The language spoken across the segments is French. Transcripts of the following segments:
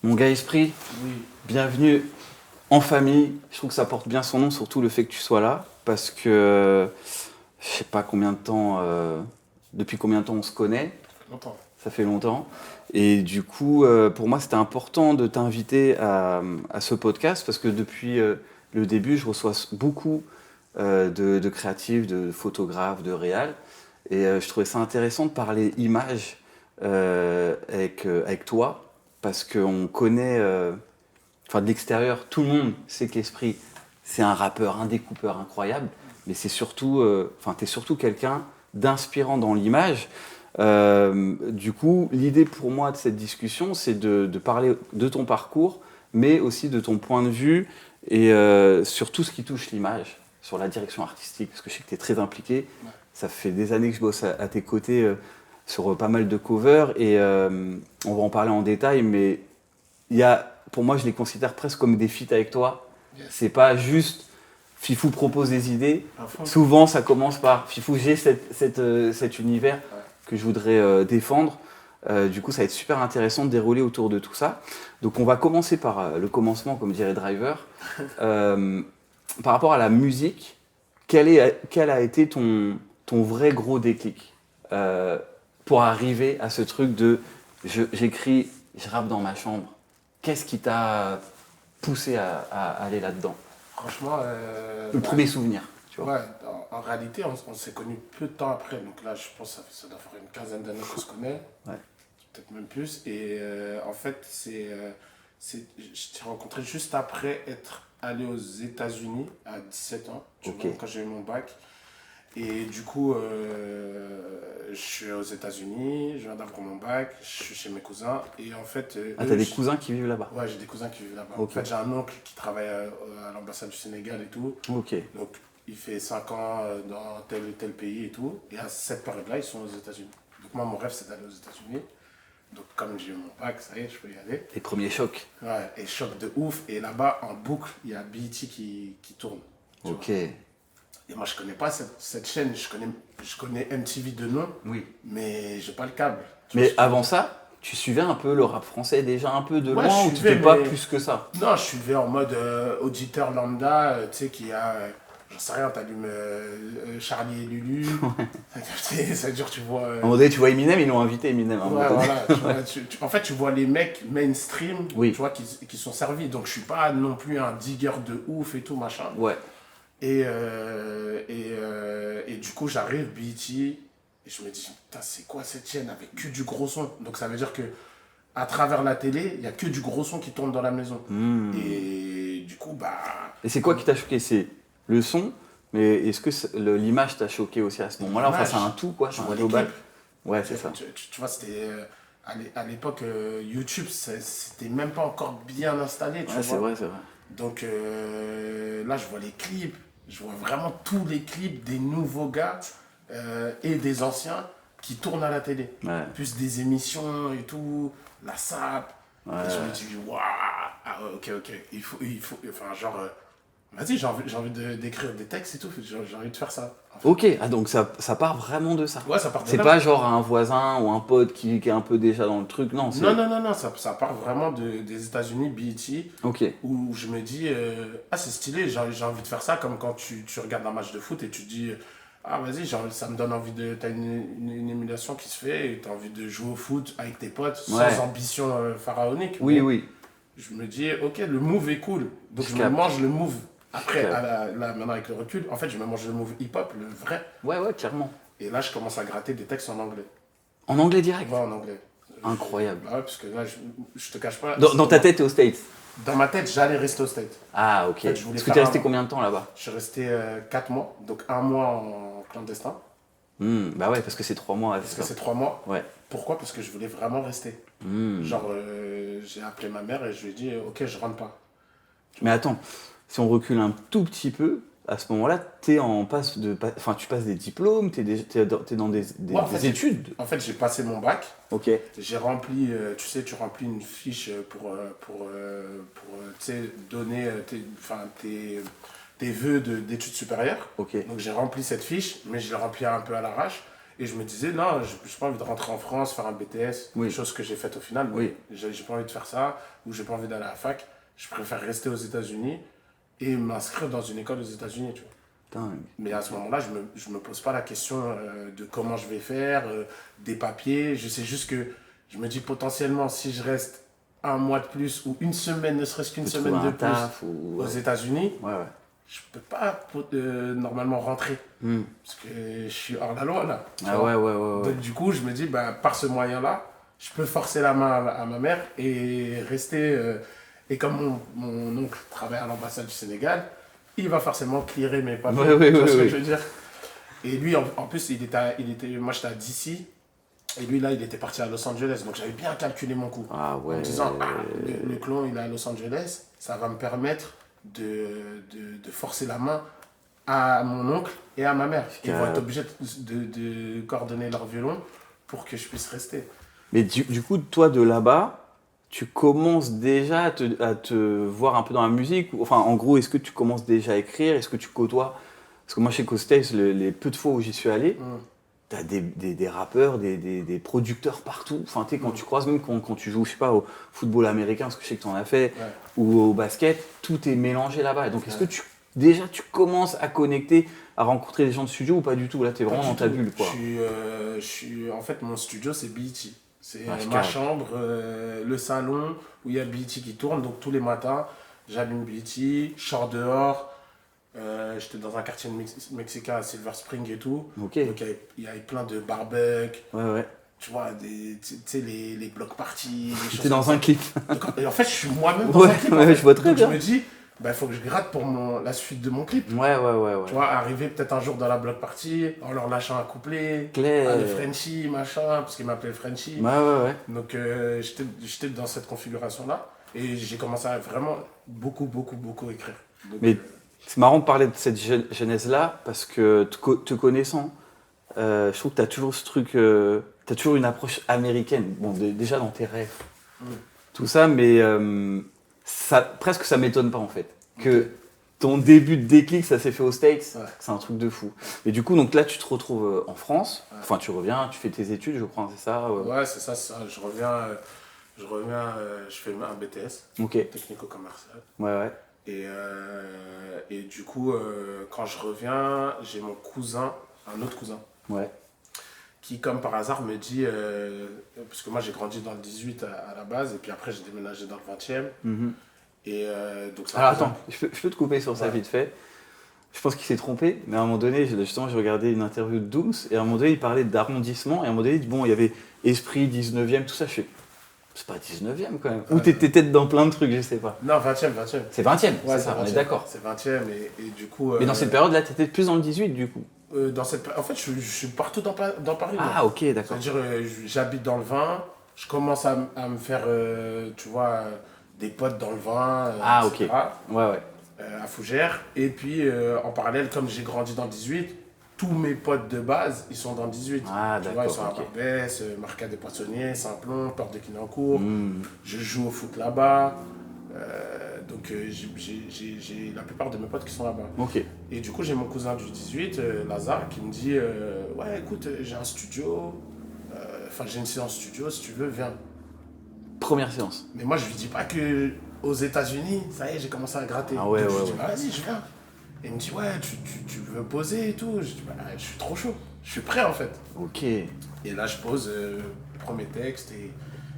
Mon gars Esprit, Oui, bienvenue en famille. Je trouve que ça porte bien son nom, surtout le fait que tu sois là, parce que je sais pas combien de temps, depuis combien de temps on se connaît, ça fait longtemps. ça fait longtemps. Et du coup, pour moi, c'était important de t'inviter à ce podcast, parce que depuis le début, je reçois beaucoup de créatifs, de photographes, de réals, et je trouvais ça intéressant de parler images avec toi, parce qu'on connaît. Enfin, de l'extérieur, tout le monde sait qu'Esprit, c'est un rappeur, un découpeur incroyable, mais c'est surtout, enfin, t'es surtout quelqu'un d'inspirant dans l'image. Du coup, l'idée pour moi de cette discussion, c'est de parler de ton parcours, mais aussi de ton point de vue et sur tout ce qui touche l'image, sur la direction artistique, parce que je sais que tu es très impliqué. Ouais. Ça fait des années que je bosse à tes côtés sur pas mal de covers et on va en parler en détail, mais pour moi, je les considère presque comme des feats avec toi. Yes. C'est pas juste Fifou propose des idées. À fond. Souvent, ça commence par Fifou, j'ai cet univers Ouais. que je voudrais défendre. Du coup, ça va être super intéressant de dérouler autour de tout ça. Donc, on va commencer par le commencement, comme dirait Driver. Euh, Par rapport à la musique, quel a été ton vrai gros déclic pour arriver à ce truc de j'écris, je rappe dans ma chambre. Qu'est-ce qui t'a poussé à aller là-dedans? Franchement, Le premier souvenir, tu vois. ouais, en réalité, on s'est connus peu de temps après. Donc là, je pense que ça doit faire une quinzaine d'années qu'on se connaît, Ouais. peut-être même plus. Et en fait, je t'ai rencontré juste après être allé aux États-Unis à 17 ans, tu Ok. vois, quand j'ai eu mon bac. Et du coup, je suis aux États-Unis, je viens d'avoir mon bac, je suis chez mes cousins. Et en fait, Ah, t'as des cousins qui vivent là-bas? ouais, j'ai des cousins qui vivent là-bas. En Ok. fait, j'ai un oncle qui travaille à l'ambassade du Sénégal et tout. Ok. Donc, il fait 5 ans dans tel ou tel pays et tout. Et à cette période-là, ils sont aux États-Unis. Donc, moi, mon rêve, c'est d'aller aux États-Unis. Donc, comme j'ai eu mon bac, ça y est, je peux y aller. Les premiers chocs. Ouais, et choc de ouf. Et là-bas, en boucle, il y a BET qui tourne. Tu Ok. vois. Et moi, je connais pas cette chaîne. Je connais MTV de nom, Oui. mais j'ai pas le câble. Tu vois Mais ce que je veux avant dire. ça, tu suivais un peu le rap français déjà un peu de Ouais, loin je ou tu suivais, t'es pas mais plus que ça? non, je suivais en mode auditeur lambda, tu sais, qui a, j'en sais rien, t'allumes Charlie et Lulu. Ça dure, tu vois. À un moment donné, tu vois Eminem, ils l'ont invité Eminem à un moment Ouais, donné. voilà. En fait, tu vois les mecs mainstream, Oui. tu vois, qui sont servis. Donc, je suis pas non plus un digger de ouf et tout, machin. Ouais. Et du coup, j'arrive, BET, et je me dis, putain, c'est quoi cette chaîne avec que du gros son? Donc, ça veut dire que à travers la télé, il y a que du gros son qui tourne dans la maison. Hmm. Et du coup, bah. Et c'est quoi qui t'a choqué? C'est le son, mais est-ce que l'image t'a choqué aussi à ce moment-là? Enfin, c'est un tout, quoi, Je c'est un vois les global. clips. Ouais, c'est ça. Tu vois, c'était. À l'époque, YouTube, c'était même pas encore bien installé, tu Ouais, c'est vois. vrai, c'est vrai. Donc là, je vois les clips. Je vois vraiment tous les clips des nouveaux gars et des anciens qui tournent à la télé. Ouais. Plus des émissions et tout, la SAP. Ouais. Et je me dis, waouh, ah, ouais, ok. Enfin, genre, vas-y, j'ai envie d'écrire des textes et tout. J'ai envie de faire ça. En fait. Ok, ah donc ça part vraiment de ça. Ouais, ça part de C'est là. pas genre un voisin ou un pote qui est un peu déjà dans le truc, non, c'est... Non, ça part vraiment des États-Unis, BET, Ok, où je me dis, ah, c'est stylé, j'ai envie de faire ça, comme quand tu regardes un match de foot et tu te dis, ah, vas-y, ça me donne envie de. T'as une émulation qui se fait et t'as envie de jouer au foot avec tes potes sans Ouais. ambition pharaonique. oui, Mais oui. je me dis, ok, le move est cool. Donc Je je me capte. mange le move. Après, capte. là, maintenant avec le recul, en fait, je me mange le move hip-hop, le vrai. Ouais, ouais, clairement. Et là, je commence à gratter des textes en anglais. En anglais direct. Ouais, en anglais. Incroyable. Bah ouais, parce que là, je te cache pas. Dans ta tête, t'es aux States. Dans ma tête, j'allais rester au State. Ah, ok. fait, je voulais Est-ce que faire t'es resté un- combien de temps là-bas? Je suis resté 4 mois, donc un mois en clandestin. Bah ouais, parce que c'est 3 mois. Parce que ça. c'est 3 mois. Ouais. Pourquoi? Parce que je voulais vraiment rester. Hmm. Genre, j'ai appelé ma mère et je lui ai dit, ok, je rentre pas. Mais attends, si on recule un tout petit peu, à ce moment-là, t'es en passe de... Enfin, tu passes des diplômes, t'es dans des Ouais, en fait, des études. En fait, j'ai passé mon bac. Ok. J'ai rempli, tu sais, tu remplis une fiche tu sais, donner tes vœux d'études supérieures. Ok. Donc j'ai rempli cette fiche, mais je l'ai remplie un peu à l'arrache. Et je me disais, non, j'ai pas envie de rentrer en France, faire un BTS, Oui. chose que j'ai faite au final. Mais Oui. j'ai pas envie de faire ça, ou j'ai pas envie d'aller à la fac. Je préfère rester aux États-Unis et m'inscrire dans une école aux États-Unis, tu vois. Putain. Mais à ce moment-là, je me pose pas la question de comment je vais faire, des papiers. Je sais juste que je me dis potentiellement, si je reste un mois de plus ou une semaine, ne serait-ce qu'une Faut semaine trouver de un plus taf ou... aux États-Unis, Ouais, ouais. je peux pas normalement rentrer. Hmm. Parce que je suis hors la loi, là. Tu Ah vois. ouais. Donc, du coup, je me dis, bah, par ce moyen-là, je peux forcer la main à ma mère et rester. Et comme mon oncle travaille à l'ambassade du Sénégal, il va forcément clearer mes papiers. Ouais, Tu vois ce que ouais. je veux dire? Et lui, en plus, moi j'étais à DC. Et lui, là, il était parti à Los Angeles. Donc, j'avais bien calculé mon coup. Ah ouais. En me disant, ah, le clone, il est à Los Angeles. Ça va me permettre de forcer la main à mon oncle et à ma mère. Ils vont être obligés de coordonner leur violon pour que je puisse rester. Mais du coup, toi, de là-bas, tu commences déjà à te voir un peu dans la musique? Enfin, en gros, est-ce que tu commences déjà à écrire? Est-ce que tu côtoies? Parce que moi, chez States, les peu de fois où j'y suis allé, t'as des rappeurs, des producteurs partout. Enfin, tu sais, quand tu croises, même quand tu joues, je sais pas, au football américain, parce que je sais que tu en as fait, Ouais. ou au basket, tout est mélangé là-bas. Et donc, est-ce que déjà tu commences à connecter, à rencontrer des gens de studio ou pas du tout? Là, t'es vraiment dans ta bulle, quoi. En fait, mon studio, c'est BET. C'est Ah, je ma capte. chambre, le salon où il y a BET qui tourne. Donc, tous les matins, j'allume BET, je sors dehors. J'étais dans un quartier mexicain à Silver Spring et tout. Ok. Donc, il y avait plein de barbecues. Ouais. Tu vois, tu sais, les block parties, des choses T'es dans comme un ça. clip. Et en fait, je suis moi-même dans Ouais, un clip. En ouais, fait. je vois très Donc, bien. je me dis, il faut que je gratte pour la suite de mon clip. Ouais. Tu vois, arriver peut-être un jour dans la block party, en leur lâchant un couplet, Claire. le Frenchie, machin, parce qu'il m'appelait Frenchie. Ouais. Donc, j'étais dans cette configuration-là. Et j'ai commencé à vraiment beaucoup écrire. Donc, Mais c'est marrant de parler de cette genèse-là, parce que te connaissant, je trouve que tu as toujours ce truc, tu as toujours une approche américaine. Bon, déjà dans tes rêves, tout ça, mais presque ça m'étonne pas en fait. Que ton début de déclic, ça s'est fait aux States, c'est un truc de fou. Et du coup, donc là, tu te retrouves en France, enfin tu reviens, tu fais tes études, je crois, c'est ça ouais, c'est ça. Je reviens, je fais un BTS, Ok, technico-commercial. ouais. Et du coup, quand je reviens, j'ai mon cousin, un autre cousin, Ouais. qui, comme par hasard, me dit, parce que moi j'ai grandi dans le 18 à la base, et puis après j'ai déménagé dans le 20e. Mhm. Et donc ça Alors faisait- attends, je peux te couper sur ça Ouais. vite fait. Je pense qu'il s'est trompé, mais à un moment donné, justement, j'ai regardé une interview de Dooms, et à un moment donné, il parlait d'arrondissement, et à un moment donné, il dit, bon, il y avait Esprit, 19e, tout ça, je fais, c'est pas 19e quand même. Ou t'étais peut-être dans plein de trucs, je sais pas. Non, 20e. C'est 20e, Ouais, c'est ça, on est 20e. d'accord. C'est 20e, et du coup. Mais dans cette période-là, t'étais plus dans le 18, du coup. En fait, je suis partout dans Paris. moi. Ah, ok, d'accord. C'est-à-dire, j'habite dans le 20, je commence à me faire, tu vois, des potes dans le 20, Ah, ok. etc., Ouais. à Fougères. Et puis, en parallèle, comme j'ai grandi dans le 18, tous mes potes de base, ils sont dans le 18. Ah, Tu vois, ils d'accord, sont à ok. Barbès, Marca des Poissonniers, Saint-Plon, Porte de Quinancourt. Hmm. Je joue au foot là-bas. Donc, j'ai la plupart de mes potes qui sont là-bas. Ok. Et du coup, j'ai mon cousin du 18, Lazare, qui me dit ouais, écoute, j'ai un studio, enfin, j'ai une séance studio, si tu veux, viens. Première séance. Mais moi, je lui dis pas que aux États-Unis, ça y est, j'ai commencé à gratter. Ah ouais, Donc, je ouais, lui dis ouais. bah, vas-y, je viens. Et il me dit ouais, tu veux poser et tout. Je dis bah, je suis trop chaud, je suis prêt en fait. Ok. Et là, je pose le premier texte et.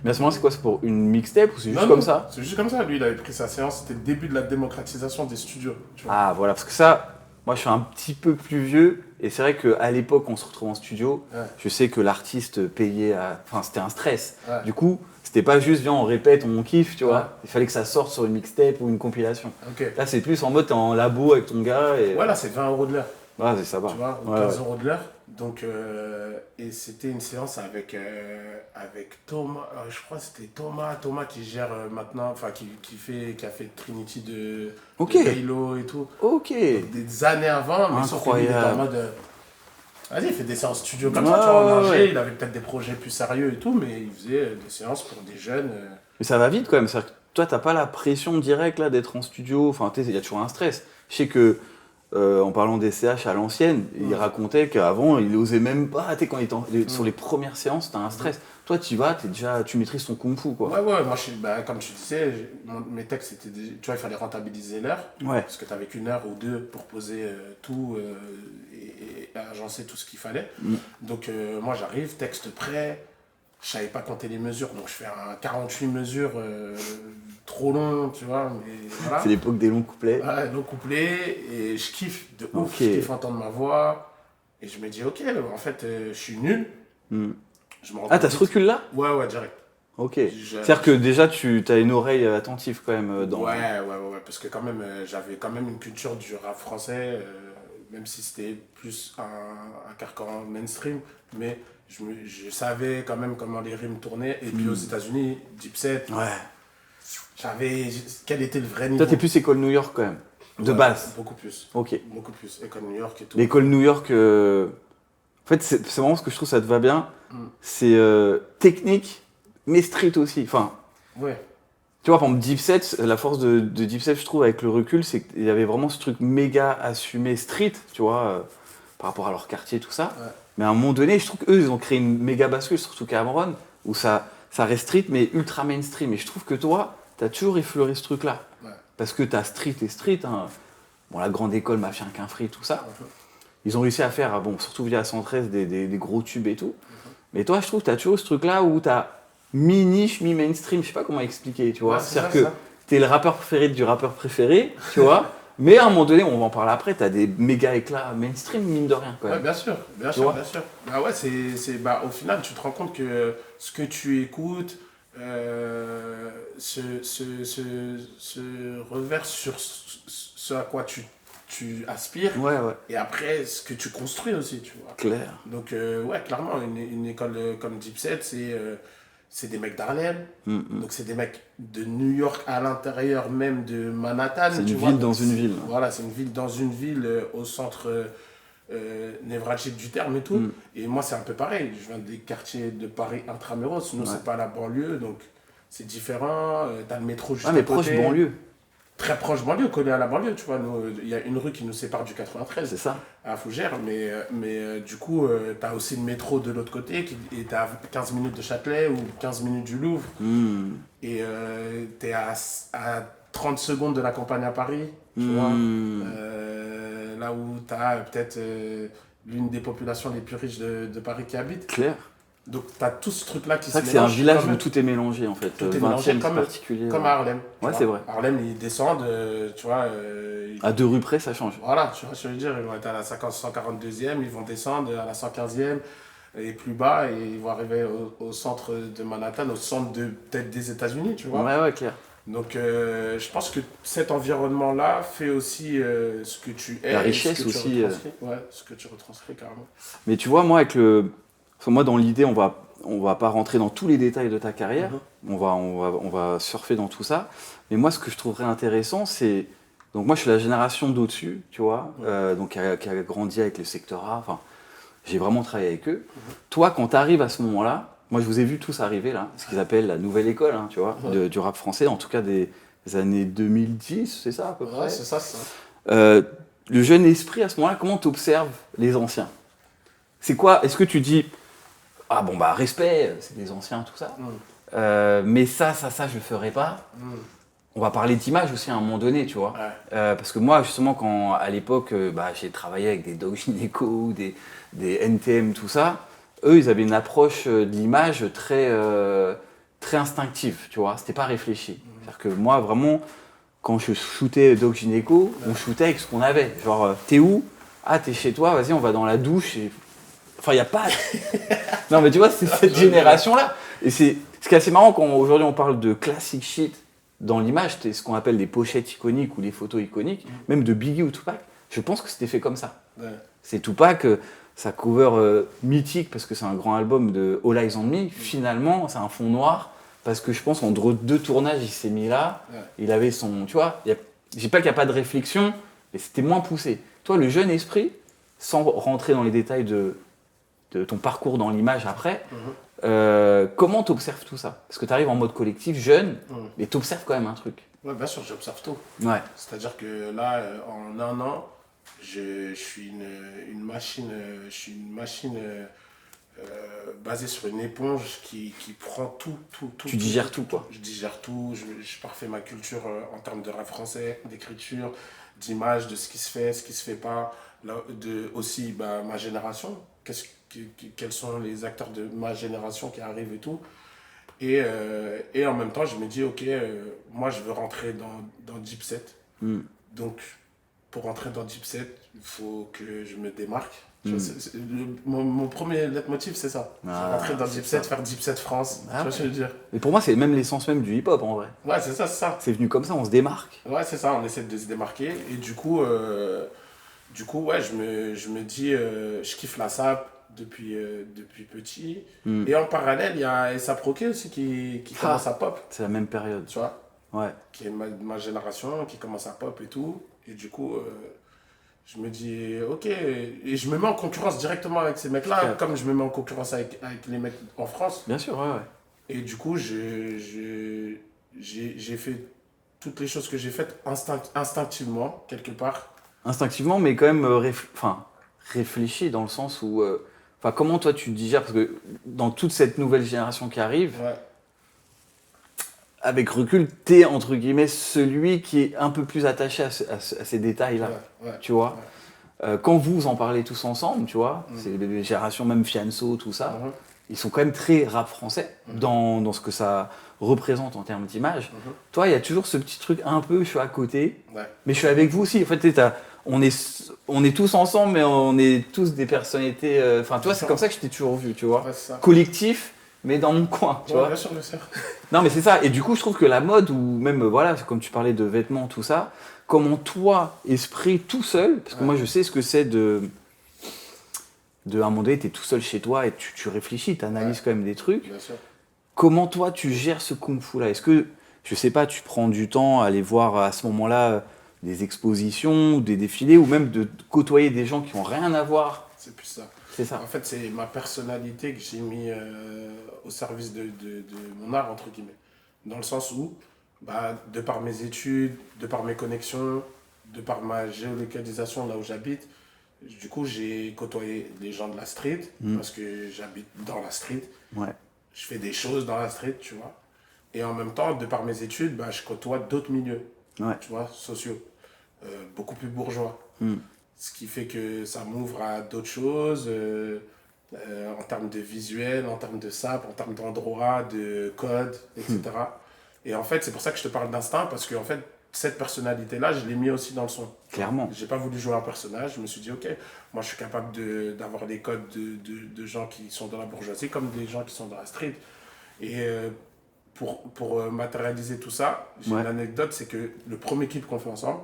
Mais à ce moment-là, c'est quoi? C'est pour une mixtape ou c'est juste Non, comme non, ça? C'est juste comme ça. Lui, il avait pris sa séance, c'était le début de la démocratisation des studios. Tu vois. Ah, voilà, parce que ça, moi, je suis un petit peu plus vieux, et c'est vrai qu'à l'époque, on se retrouve en studio. Ouais. Je sais que l'artiste payait Enfin, c'était un stress. Ouais. Du coup, c'était pas juste, viens, on répète, on kiffe, tu vois. Ouais. Il fallait que ça sorte sur une mixtape ou une compilation. Ok. Là, c'est plus en mode, t'es en labo avec ton gars, et... Voilà, c'est 20 euros de l'heure. Ouais, ça va. Tu vois, Ouais, 15 ouais. euros de l'heure. Donc, et c'était une séance avec Thomas, je crois que c'était Thomas qui gère maintenant, enfin qui a fait Trinity de Ok. Halo et tout. Ok. Des années avant, mais sauf que lui, il était en Incroyable. mode, vas-y, il fait des séances studio comme Ouais, ça, tu vois, en ouais, ingé, ouais. il avait peut-être des projets plus sérieux et tout, mais il faisait des séances pour des jeunes. Mais ça va vite quand même. C'est-à-dire que toi, t'as pas la pression directe là d'être en studio. Enfin, tu sais, il y a toujours un stress. Je sais que en parlant des CH à l'ancienne, il racontait qu'avant, il osait même pas, tu sais, quand il était sur les premières séances, t'as un stress. Toi, tu y vas, tu maîtrises ton kung-fu, quoi. Ouais, moi, comme tu disais, mes textes, tu vois, il fallait rentabiliser l'heure. Ouais. Parce que tu avais qu'une heure ou deux pour poser tout et agencer tout ce qu'il fallait. Donc, moi, j'arrive, texte prêt. Je savais pas compter les mesures, donc je fais un 48 mesures trop long, tu vois. Mais voilà. C'est l'époque des longs couplets. Ouais, long couplet, et je kiffe de ouf, je kiffe entendre ma voix. Et je me dis, ok, en fait, je suis nul. Je me rends Ah, compte t'as ce recul-là? Ouais, direct. Ok. C'est-à-dire que déjà, tu as une oreille attentive quand même dans... Ouais, parce que quand même, j'avais quand même une culture du rap français, même si c'était plus un carcan mainstream, mais je savais quand même comment les rimes tournaient. Et puis aux États-Unis, Dipset, j'avais quel était le vrai niveau. Toi, t'es plus école New York quand même, de base. Beaucoup plus. Ok. Beaucoup plus. École New York et tout. L'école New York, en fait, c'est vraiment ce que je trouve, ça te va bien. C'est technique, mais street aussi. Enfin, ouais. Tu vois, par exemple, Dipset, la force de Dipset, je trouve, avec le recul, c'est qu'il y avait vraiment ce truc méga assumé street, tu vois, par rapport à leur quartier, tout ça. Ouais. Mais à un moment donné, je trouve qu'eux, ils ont créé une méga bascule, surtout Cameron, où ça reste street, mais ultra mainstream. Et je trouve que toi, t'as toujours effleuré ce truc-là. Ouais. Parce que t'as street et street, hein. Bon, la grande école, Mafia qu'un free, tout ça. Ils ont réussi à faire, bon, surtout via 113, des gros tubes et tout. Mais toi, je trouve que t'as toujours ce truc-là où t'as mi-niche, mi-mainstream, je sais pas comment expliquer, tu vois. C'est-à-dire que t'es le rappeur préféré du rappeur préféré, tu vois. Mais à un moment donné, on va en parler après, t'as des méga éclats mainstream, mine de rien, quand même. Ouais, bien sûr. Bah ouais, au final, tu te rends compte que ce que tu écoutes se reverse sur ce à quoi tu aspires. Ouais. Et après, ce que tu construis aussi, tu vois. Clair. Donc, ouais, clairement, une école comme Dipset, c'est des mecs d'Harlem. Donc, c'est des mecs de New York à l'intérieur même de Manhattan. C'est une ville dans une ville. Voilà, c'est une ville dans une ville au centre névralgique du terme et tout. Et moi, c'est un peu pareil. Je viens des quartiers de Paris intramuros. Nous, c'est pas la banlieue, donc c'est différent. T'as le métro juste à côté. Proche banlieue. Très proche banlieue, collé à la banlieue, tu vois. Il y a une rue qui nous sépare du 93. C'est ça. À Fougères, mais du coup, tu as aussi le métro de l'autre côté, et tu as 15 minutes de Châtelet ou 15 minutes du Louvre. Et tu es à 30 secondes de la campagne à Paris, tu vois. Là où tu as peut-être l'une des populations les plus riches de Paris qui habite. Clair. Donc tu as tout ce truc-là qui se mélange. C'est un village où tout est mélangé, en fait. Tout est mélangé comme à Harlem. Ouais, c'est vrai. Harlem, ils descendent, tu vois. À 2 rues près, ça change. Voilà, tu vois, je veux dire, ils vont être à la 142e, ils vont descendre à la 115e et plus bas, et ils vont arriver au centre de Manhattan, au centre peut-être des États-Unis, tu vois. Ouais, clair. Donc, je pense que cet environnement-là fait aussi ce que tu es. La richesse aussi. Ouais, ce que tu retranscris carrément. Mais tu vois, moi, moi, dans l'idée, on va pas rentrer dans tous les détails de ta carrière. On va surfer dans tout ça. Mais moi, ce que je trouverais intéressant, c'est... Donc moi, je suis la génération d'au-dessus, tu vois, donc qui a grandi avec le secteur A. Enfin, j'ai vraiment travaillé avec eux. Toi, quand tu arrives à ce moment-là, moi, je vous ai vu tous arriver là, ce qu'ils appellent la nouvelle école, hein, tu vois, du rap français, en tout cas des années 2010, c'est ça à peu près. Ouais, c'est ça. Le jeune esprit, à ce moment-là, comment tu observes les anciens? C'est quoi? Est-ce que tu dis, ah bon, bah, respect, c'est des anciens, tout ça, mais ça, je le ferai pas. On va parler d'image aussi à un moment donné, tu vois. Parce que moi, justement, à l'époque, j'ai travaillé avec des Doc Gynéco, des NTM, tout ça, eux, ils avaient une approche de l'image très instinctive, tu vois. C'était pas réfléchi. C'est-à-dire que moi, vraiment, quand je shootais Doc Gynéco, on shootait avec ce qu'on avait. Genre, t'es où? Ah, t'es chez toi, vas-y, on va dans la douche. Enfin, il n'y a pas... Non, mais tu vois, c'est cette génération-là. Et ce qui est assez marrant, quand aujourd'hui on parle de classic shit, dans l'image, c'est ce qu'on appelle les pochettes iconiques ou les photos iconiques, même de Biggie ou Tupac, je pense que c'était fait comme ça. C'est Tupac, sa cover mythique, parce que c'est un grand album de All Eyes on Me, finalement, c'est un fond noir, parce que je pense entre 2 tournages, il s'est mis là, il avait son... Tu vois, je dis pas qu'il n'y a pas de réflexion, mais c'était moins poussé. Toi, le jeune esprit, sans rentrer dans les détails de ton parcours dans l'image après, comment tu observes tout ça? Parce que tu arrives en mode collectif, jeune, mais tu observes quand même un truc. Ouais, bien sûr, j'observe tout. Ouais. C'est-à-dire que là, en un an, Je suis je suis une machine basée sur une éponge qui prend tout. Tu digères tout, quoi. Je digère tout, je parfait ma culture en termes de rap français, d'écriture, d'image, de ce qui se fait, ce qui se fait pas, aussi bah, ma génération, quels sont les acteurs de ma génération qui arrivent et tout. Et en même temps, je me dis, ok, moi je veux rentrer dans Deep Set. Hmm. Donc, pour rentrer dans Deep Set, il faut que je me démarque. Mm. Mon premier leitmotiv, c'est ça. C'est rentrer dans Deep Set, faire Deep Set France. Tu vois ce que je veux dire? Et pour moi, c'est même l'essence même du hip-hop en vrai. Ouais, c'est ça, c'est ça. C'est venu comme ça, on se démarque. Ouais, c'est ça, on essaie de se démarquer. Et du coup, ouais, je me dis, je kiffe la SAP depuis petit. Mm. Et en parallèle, il y a S.A.P. Rocky aussi qui commence à pop. C'est la même période. Tu vois? Ouais. Qui est ma génération, qui commence à pop et tout. Et du coup, je me dis, ok. Et je me mets en concurrence directement avec ces mecs-là, Ouais. comme je me mets en concurrence avec les mecs en France. Bien sûr, ouais. Et du coup, j'ai fait toutes les choses que j'ai faites instinctivement, quelque part. Instinctivement, mais quand même réfléchi dans le sens où. Comment toi tu digères? Parce que dans toute cette nouvelle génération qui arrive, Ouais. avec recul, t'es entre guillemets celui qui est un peu plus attaché à ces détails-là. Ouais, tu vois? ouais. Quand vous en parlez tous ensemble, tu vois, Mm. c'est les générations même Fianso, tout ça, Mhm. ils sont quand même très rap français Mhm. dans ce que ça représente en termes d'image. Mhm. Toi, il y a toujours ce petit truc un peu, je suis à côté, Ouais. mais je suis avec vous aussi. En fait, on est tous ensemble, mais on est tous des personnalités. Enfin, tu vois, c'est comme ça que je t'ai toujours vu, tu vois. Ouais, c'est ça. Collectif, mais dans mon coin, tu Ouais, vois. bien sûr, bien sûr. Non, mais c'est ça. Et du coup, je trouve que la mode, ou même, voilà, comme tu parlais de vêtements, tout ça, comment toi, esprit tout seul, parce que Ouais. moi, je sais ce que c'est à un moment donné, t'es tout seul chez toi et tu réfléchis, t'analyses quand même des trucs. Bien sûr. Comment toi, tu gères ce kung-fu-là? Est-ce que, je sais pas, tu prends du temps à aller voir à ce moment-là des expositions, des défilés, ou même de côtoyer des gens qui n'ont rien à voir? C'est plus ça. C'est ça. En fait, c'est ma personnalité que j'ai mis au service de mon art, entre guillemets. Dans le sens où, bah, de par mes études, de par mes connexions, de par ma géolocalisation là où j'habite, du coup, j'ai côtoyé des gens de la street, parce que j'habite dans la street. Ouais. Je fais des choses dans la street, tu vois. Et en même temps, de par mes études, bah, je côtoie d'autres milieux, Ouais. tu vois, sociaux, beaucoup plus bourgeois. Mm. Ce qui fait que ça m'ouvre à d'autres choses, en termes de visuel, en termes de SAP, en termes d'endroit, de code, etc. Et en fait, c'est pour ça que je te parle d'instinct, parce que en fait, cette personnalité-là, je l'ai mis aussi dans le son. Clairement. J'ai pas voulu jouer un personnage, je me suis dit, ok, moi je suis capable d'avoir des codes de gens qui sont dans la bourgeoisie, comme des gens qui sont dans la street. Et pour matérialiser tout ça, j'ai Ouais. une anecdote, c'est que le premier clip qu'on fait ensemble,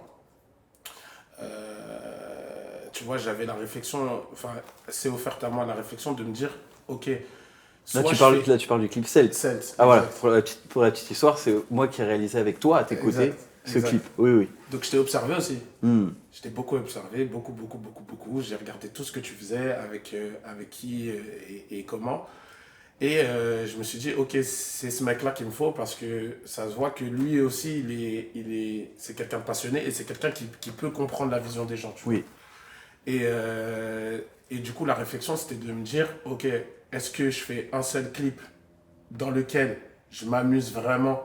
tu vois, j'avais la réflexion, enfin, c'est offert à moi la réflexion de me dire, ok, Là, soit tu parles du clip Celt. Celt, Ah voilà, exact. pour la petite histoire, c'est moi qui ai réalisé avec toi, à tes côtés, Exact, ce exact. clip. Oui, oui. Donc je t'ai observé aussi. Mm. Je t'ai beaucoup observé, beaucoup. J'ai regardé tout ce que tu faisais, avec qui et comment. Et je me suis dit, ok, c'est ce mec-là qu'il me faut parce que ça se voit que lui aussi, c'est quelqu'un de passionné et c'est quelqu'un qui peut comprendre la vision des gens. Tu vois. Oui. Et du coup, la réflexion, c'était de me dire, ok, est-ce que je fais un seul clip dans lequel je m'amuse vraiment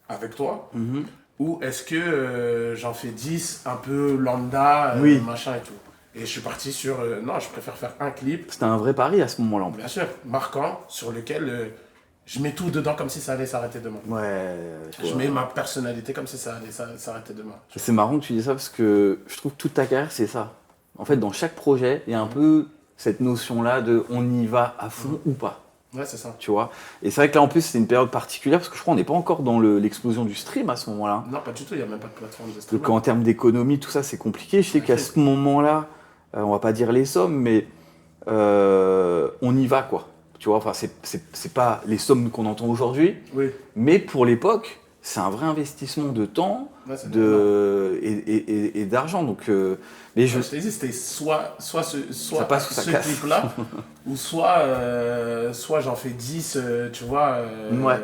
avec toi Mhm. ou est-ce que j'en fais 10, un peu lambda, Oui. machin et tout. Et je suis parti sur, non, je préfère faire un clip, C'était un vrai pari à ce moment-là. En plus. bien sûr, marquant, sur lequel je mets tout dedans comme si ça allait s'arrêter demain. Ouais. Je mets ma personnalité comme si ça allait s'arrêter demain. C'est marrant que tu dis ça parce que je trouve que toute ta carrière, c'est ça. En fait, dans chaque projet, il y a un peu cette notion-là de on y va à fond ou pas. Ouais, c'est ça. Tu vois. Et c'est vrai que là, en plus, c'est une période particulière parce que je crois qu'on n'est pas encore dans l'explosion du stream à ce moment-là. Non, pas du tout, il n'y a même pas de plateforme de Donc streaming. en termes d'économie, tout ça, c'est compliqué. Je sais qu'à ce moment-là, on va pas dire les sommes, mais on y va, quoi. Tu vois, enfin, c'est pas les sommes qu'on entend aujourd'hui, Oui, mais pour l'époque, c'est un vrai investissement de temps ouais, c'est et d'argent. Donc, mais je t'ai dit, c'était soit Ça passe ou ça ce casse. clip-là, ou soit j'en fais 10, tu vois, Ouais.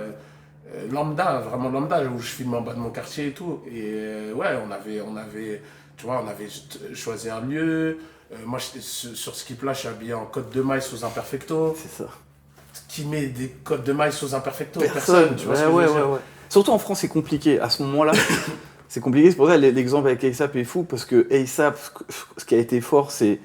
lambda, vraiment lambda, où je filme en bas de mon quartier et tout. Et ouais, on avait Tu vois, on avait choisi un lieu. Moi, sur ce clip-là, je suis habillé en cotte de maille sous un perfecto. C'est ça. Qui met des cottes de maille sous un perfecto? Personne. Tu vois ce que je veux dire? Ouais. Surtout en France, c'est compliqué. À ce moment-là, c'est compliqué. C'est pour ça que l'exemple avec A$AP est fou, parce que A$AP, ce qui a été fort, c'est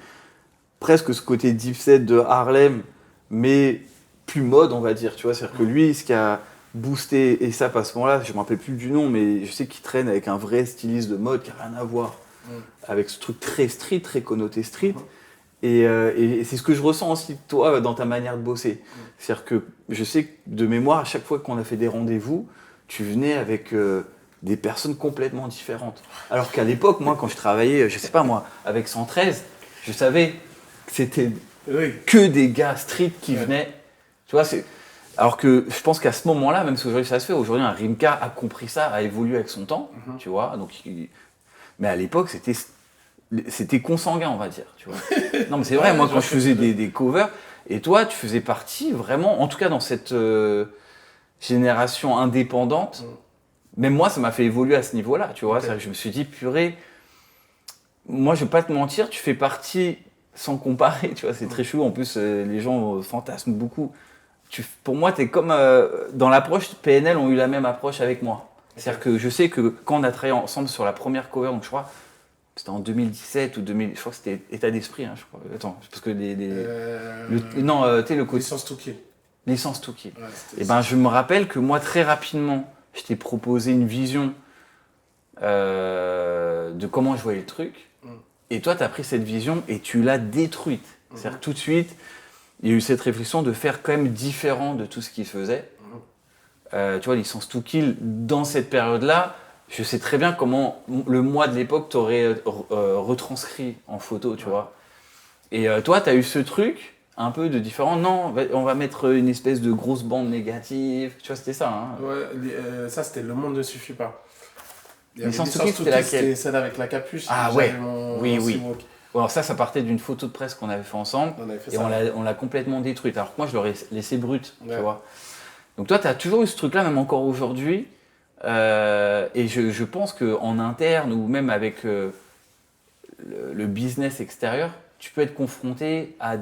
presque ce côté Dipset de Harlem, mais plus mode, on va dire. Tu vois, c'est-à-dire que lui, ce qui a boosté A$AP à ce moment-là, je ne me rappelle plus du nom, mais je sais qu'il traîne avec un vrai styliste de mode qui n'a rien à voir avec ce truc très street, très connoté street. Et c'est ce que je ressens aussi, toi, dans ta manière de bosser. C'est-à-dire que je sais que de mémoire, à chaque fois qu'on a fait des rendez-vous, tu venais avec des personnes complètement différentes. Alors qu'à l'époque, moi, quand je travaillais, je sais pas moi, avec 113, je savais que c'était que des gars street qui venaient. Tu vois, alors que je pense qu'à ce moment-là, même si aujourd'hui ça se fait, aujourd'hui un Rimka a compris ça, a évolué avec son temps, tu vois. Donc, mais à l'époque, c'était consanguin, on va dire, tu vois. Non, mais c'est vrai, moi, quand je faisais des covers, et toi, tu faisais partie vraiment, en tout cas dans cette génération indépendante, même moi, ça m'a fait évoluer à ce niveau-là, tu vois. Je me suis dit, purée, moi, je vais pas te mentir, tu fais partie, sans comparer, tu vois, c'est très chelou. En plus, les gens fantasment beaucoup. Pour moi, tu es comme dans l'approche, PNL ont eu la même approche avec moi. C'est-à-dire que je sais que quand on a travaillé ensemble sur la première cover, donc je crois, c'était en 2017 ou 2000, je crois que c'était État d'esprit, hein, je crois. Attends, parce que non, tu sais, le côté. Licence to Kill. Licence to Kill. Ouais, et ben, je me rappelle que moi, très rapidement, je t'ai proposé une vision de comment je voyais le truc. Et toi, tu as pris cette vision et tu l'as détruite. C'est-à-dire tout de suite, il y a eu cette réflexion de faire quand même différent de tout ce qu'il faisait. Tu vois, Licence to Kill, dans cette période-là, je sais très bien comment le moi de l'époque t'aurait retranscrit en photo, tu vois. Et toi, tu as eu ce truc un peu de différent. Non, on va mettre une espèce de grosse bande négative. Tu vois, c'était ça. Hein. Ouais, ça, c'était Le Monde ne suffit pas. Licence to Kill, c'était laquelle? C'était celle avec la capuche. Ah ouais, oui. Alors ça partait d'une photo de presse qu'on avait fait ensemble. On l'a complètement détruite. Alors que moi, je l'aurais laissé brute, tu vois. Donc toi, tu as toujours eu ce truc-là, même encore aujourd'hui. Et je pense qu'en interne ou même avec le business extérieur, tu peux être confronté à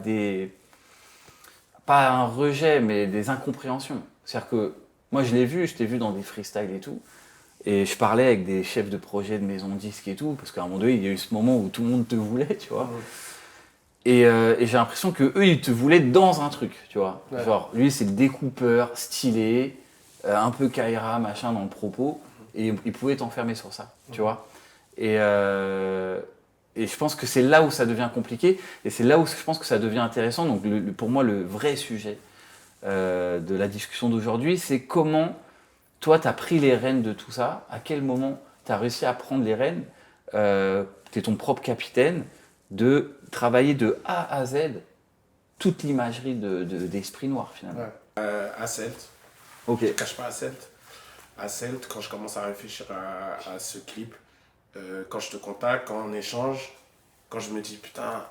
pas un rejet, mais des incompréhensions. C'est-à-dire que moi, je t'ai vu dans des freestyles et tout, et je parlais avec des chefs de projet de maison de disques et tout, parce qu'à un moment donné, il y a eu ce moment où tout le monde te voulait, tu vois. Et j'ai l'impression qu'eux, ils te voulaient dans un truc, tu vois. Genre, lui, c'est le découpeur, stylé, un peu Kaira, machin, dans le propos. Et il pouvait t'enfermer sur ça, tu vois. Et je pense que c'est là où ça devient compliqué, et c'est là où je pense que ça devient intéressant. Donc pour moi, le vrai sujet de la discussion d'aujourd'hui, c'est comment toi, tu as pris les rênes de tout ça, à quel moment tu as réussi à prendre les rênes, tu es ton propre capitaine, de travailler de A à Z toute l'imagerie d'Esprit Noir, finalement. À Celt. Ok. Je ne cache pas à Celt. À Celt, quand je commence à réfléchir à ce clip, quand je te contacte, quand on échange, quand je me dis putain,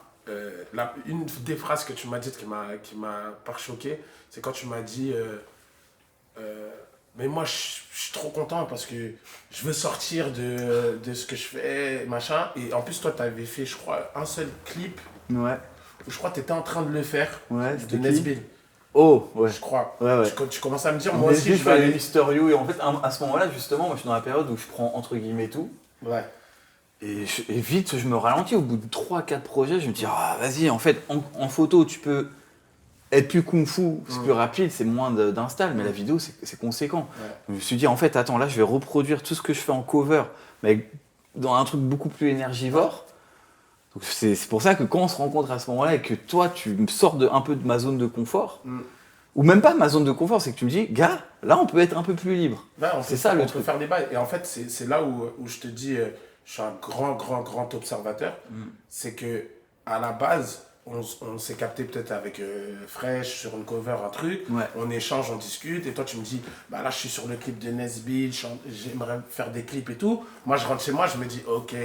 une des phrases que tu m'as dites qui m'a pas choqué, c'est quand tu m'as dit mais moi je suis trop content parce que je veux sortir de ce que je fais, machin. Et en plus, toi, tu avais fait, je crois, un seul clip. Ouais. Où je crois que tu étais en train de le faire. Ouais, de Nesbill. Oh, ouais. Je crois. Ouais. Tu commences à me dire, moi aussi, je vais aller Mister You. Et en fait, à ce moment-là, justement, moi, je suis dans la période où je prends entre guillemets tout. Ouais. Et vite, je me ralentis. Au bout de 3-4 projets, je me dis, ah, vas-y, en fait, en photo, tu peux être plus kung-fu, c'est plus rapide, c'est moins d'install, mais la vidéo, c'est conséquent. Ouais. Je me suis dit, en fait, attends, là, je vais reproduire tout ce que je fais en cover, mais dans un truc beaucoup plus énergivore. Donc c'est pour ça que quand on se rencontre à ce moment-là et que toi, tu me sors un peu de ma zone de confort, ou même pas ma zone de confort, c'est que tu me dis, gars, là, on peut être un peu plus libre. C'est ça le truc. On peut faire des bails. Et en fait, c'est là où je te dis, je suis un grand observateur. C'est que à la base, on s'est capté peut-être avec Fresh sur une cover, un truc. Ouais. On échange, on discute. Et toi, tu me dis, bah là, je suis sur le clip de Nesbill, j'aimerais faire des clips et tout. Moi, je rentre chez moi, je me dis, ok,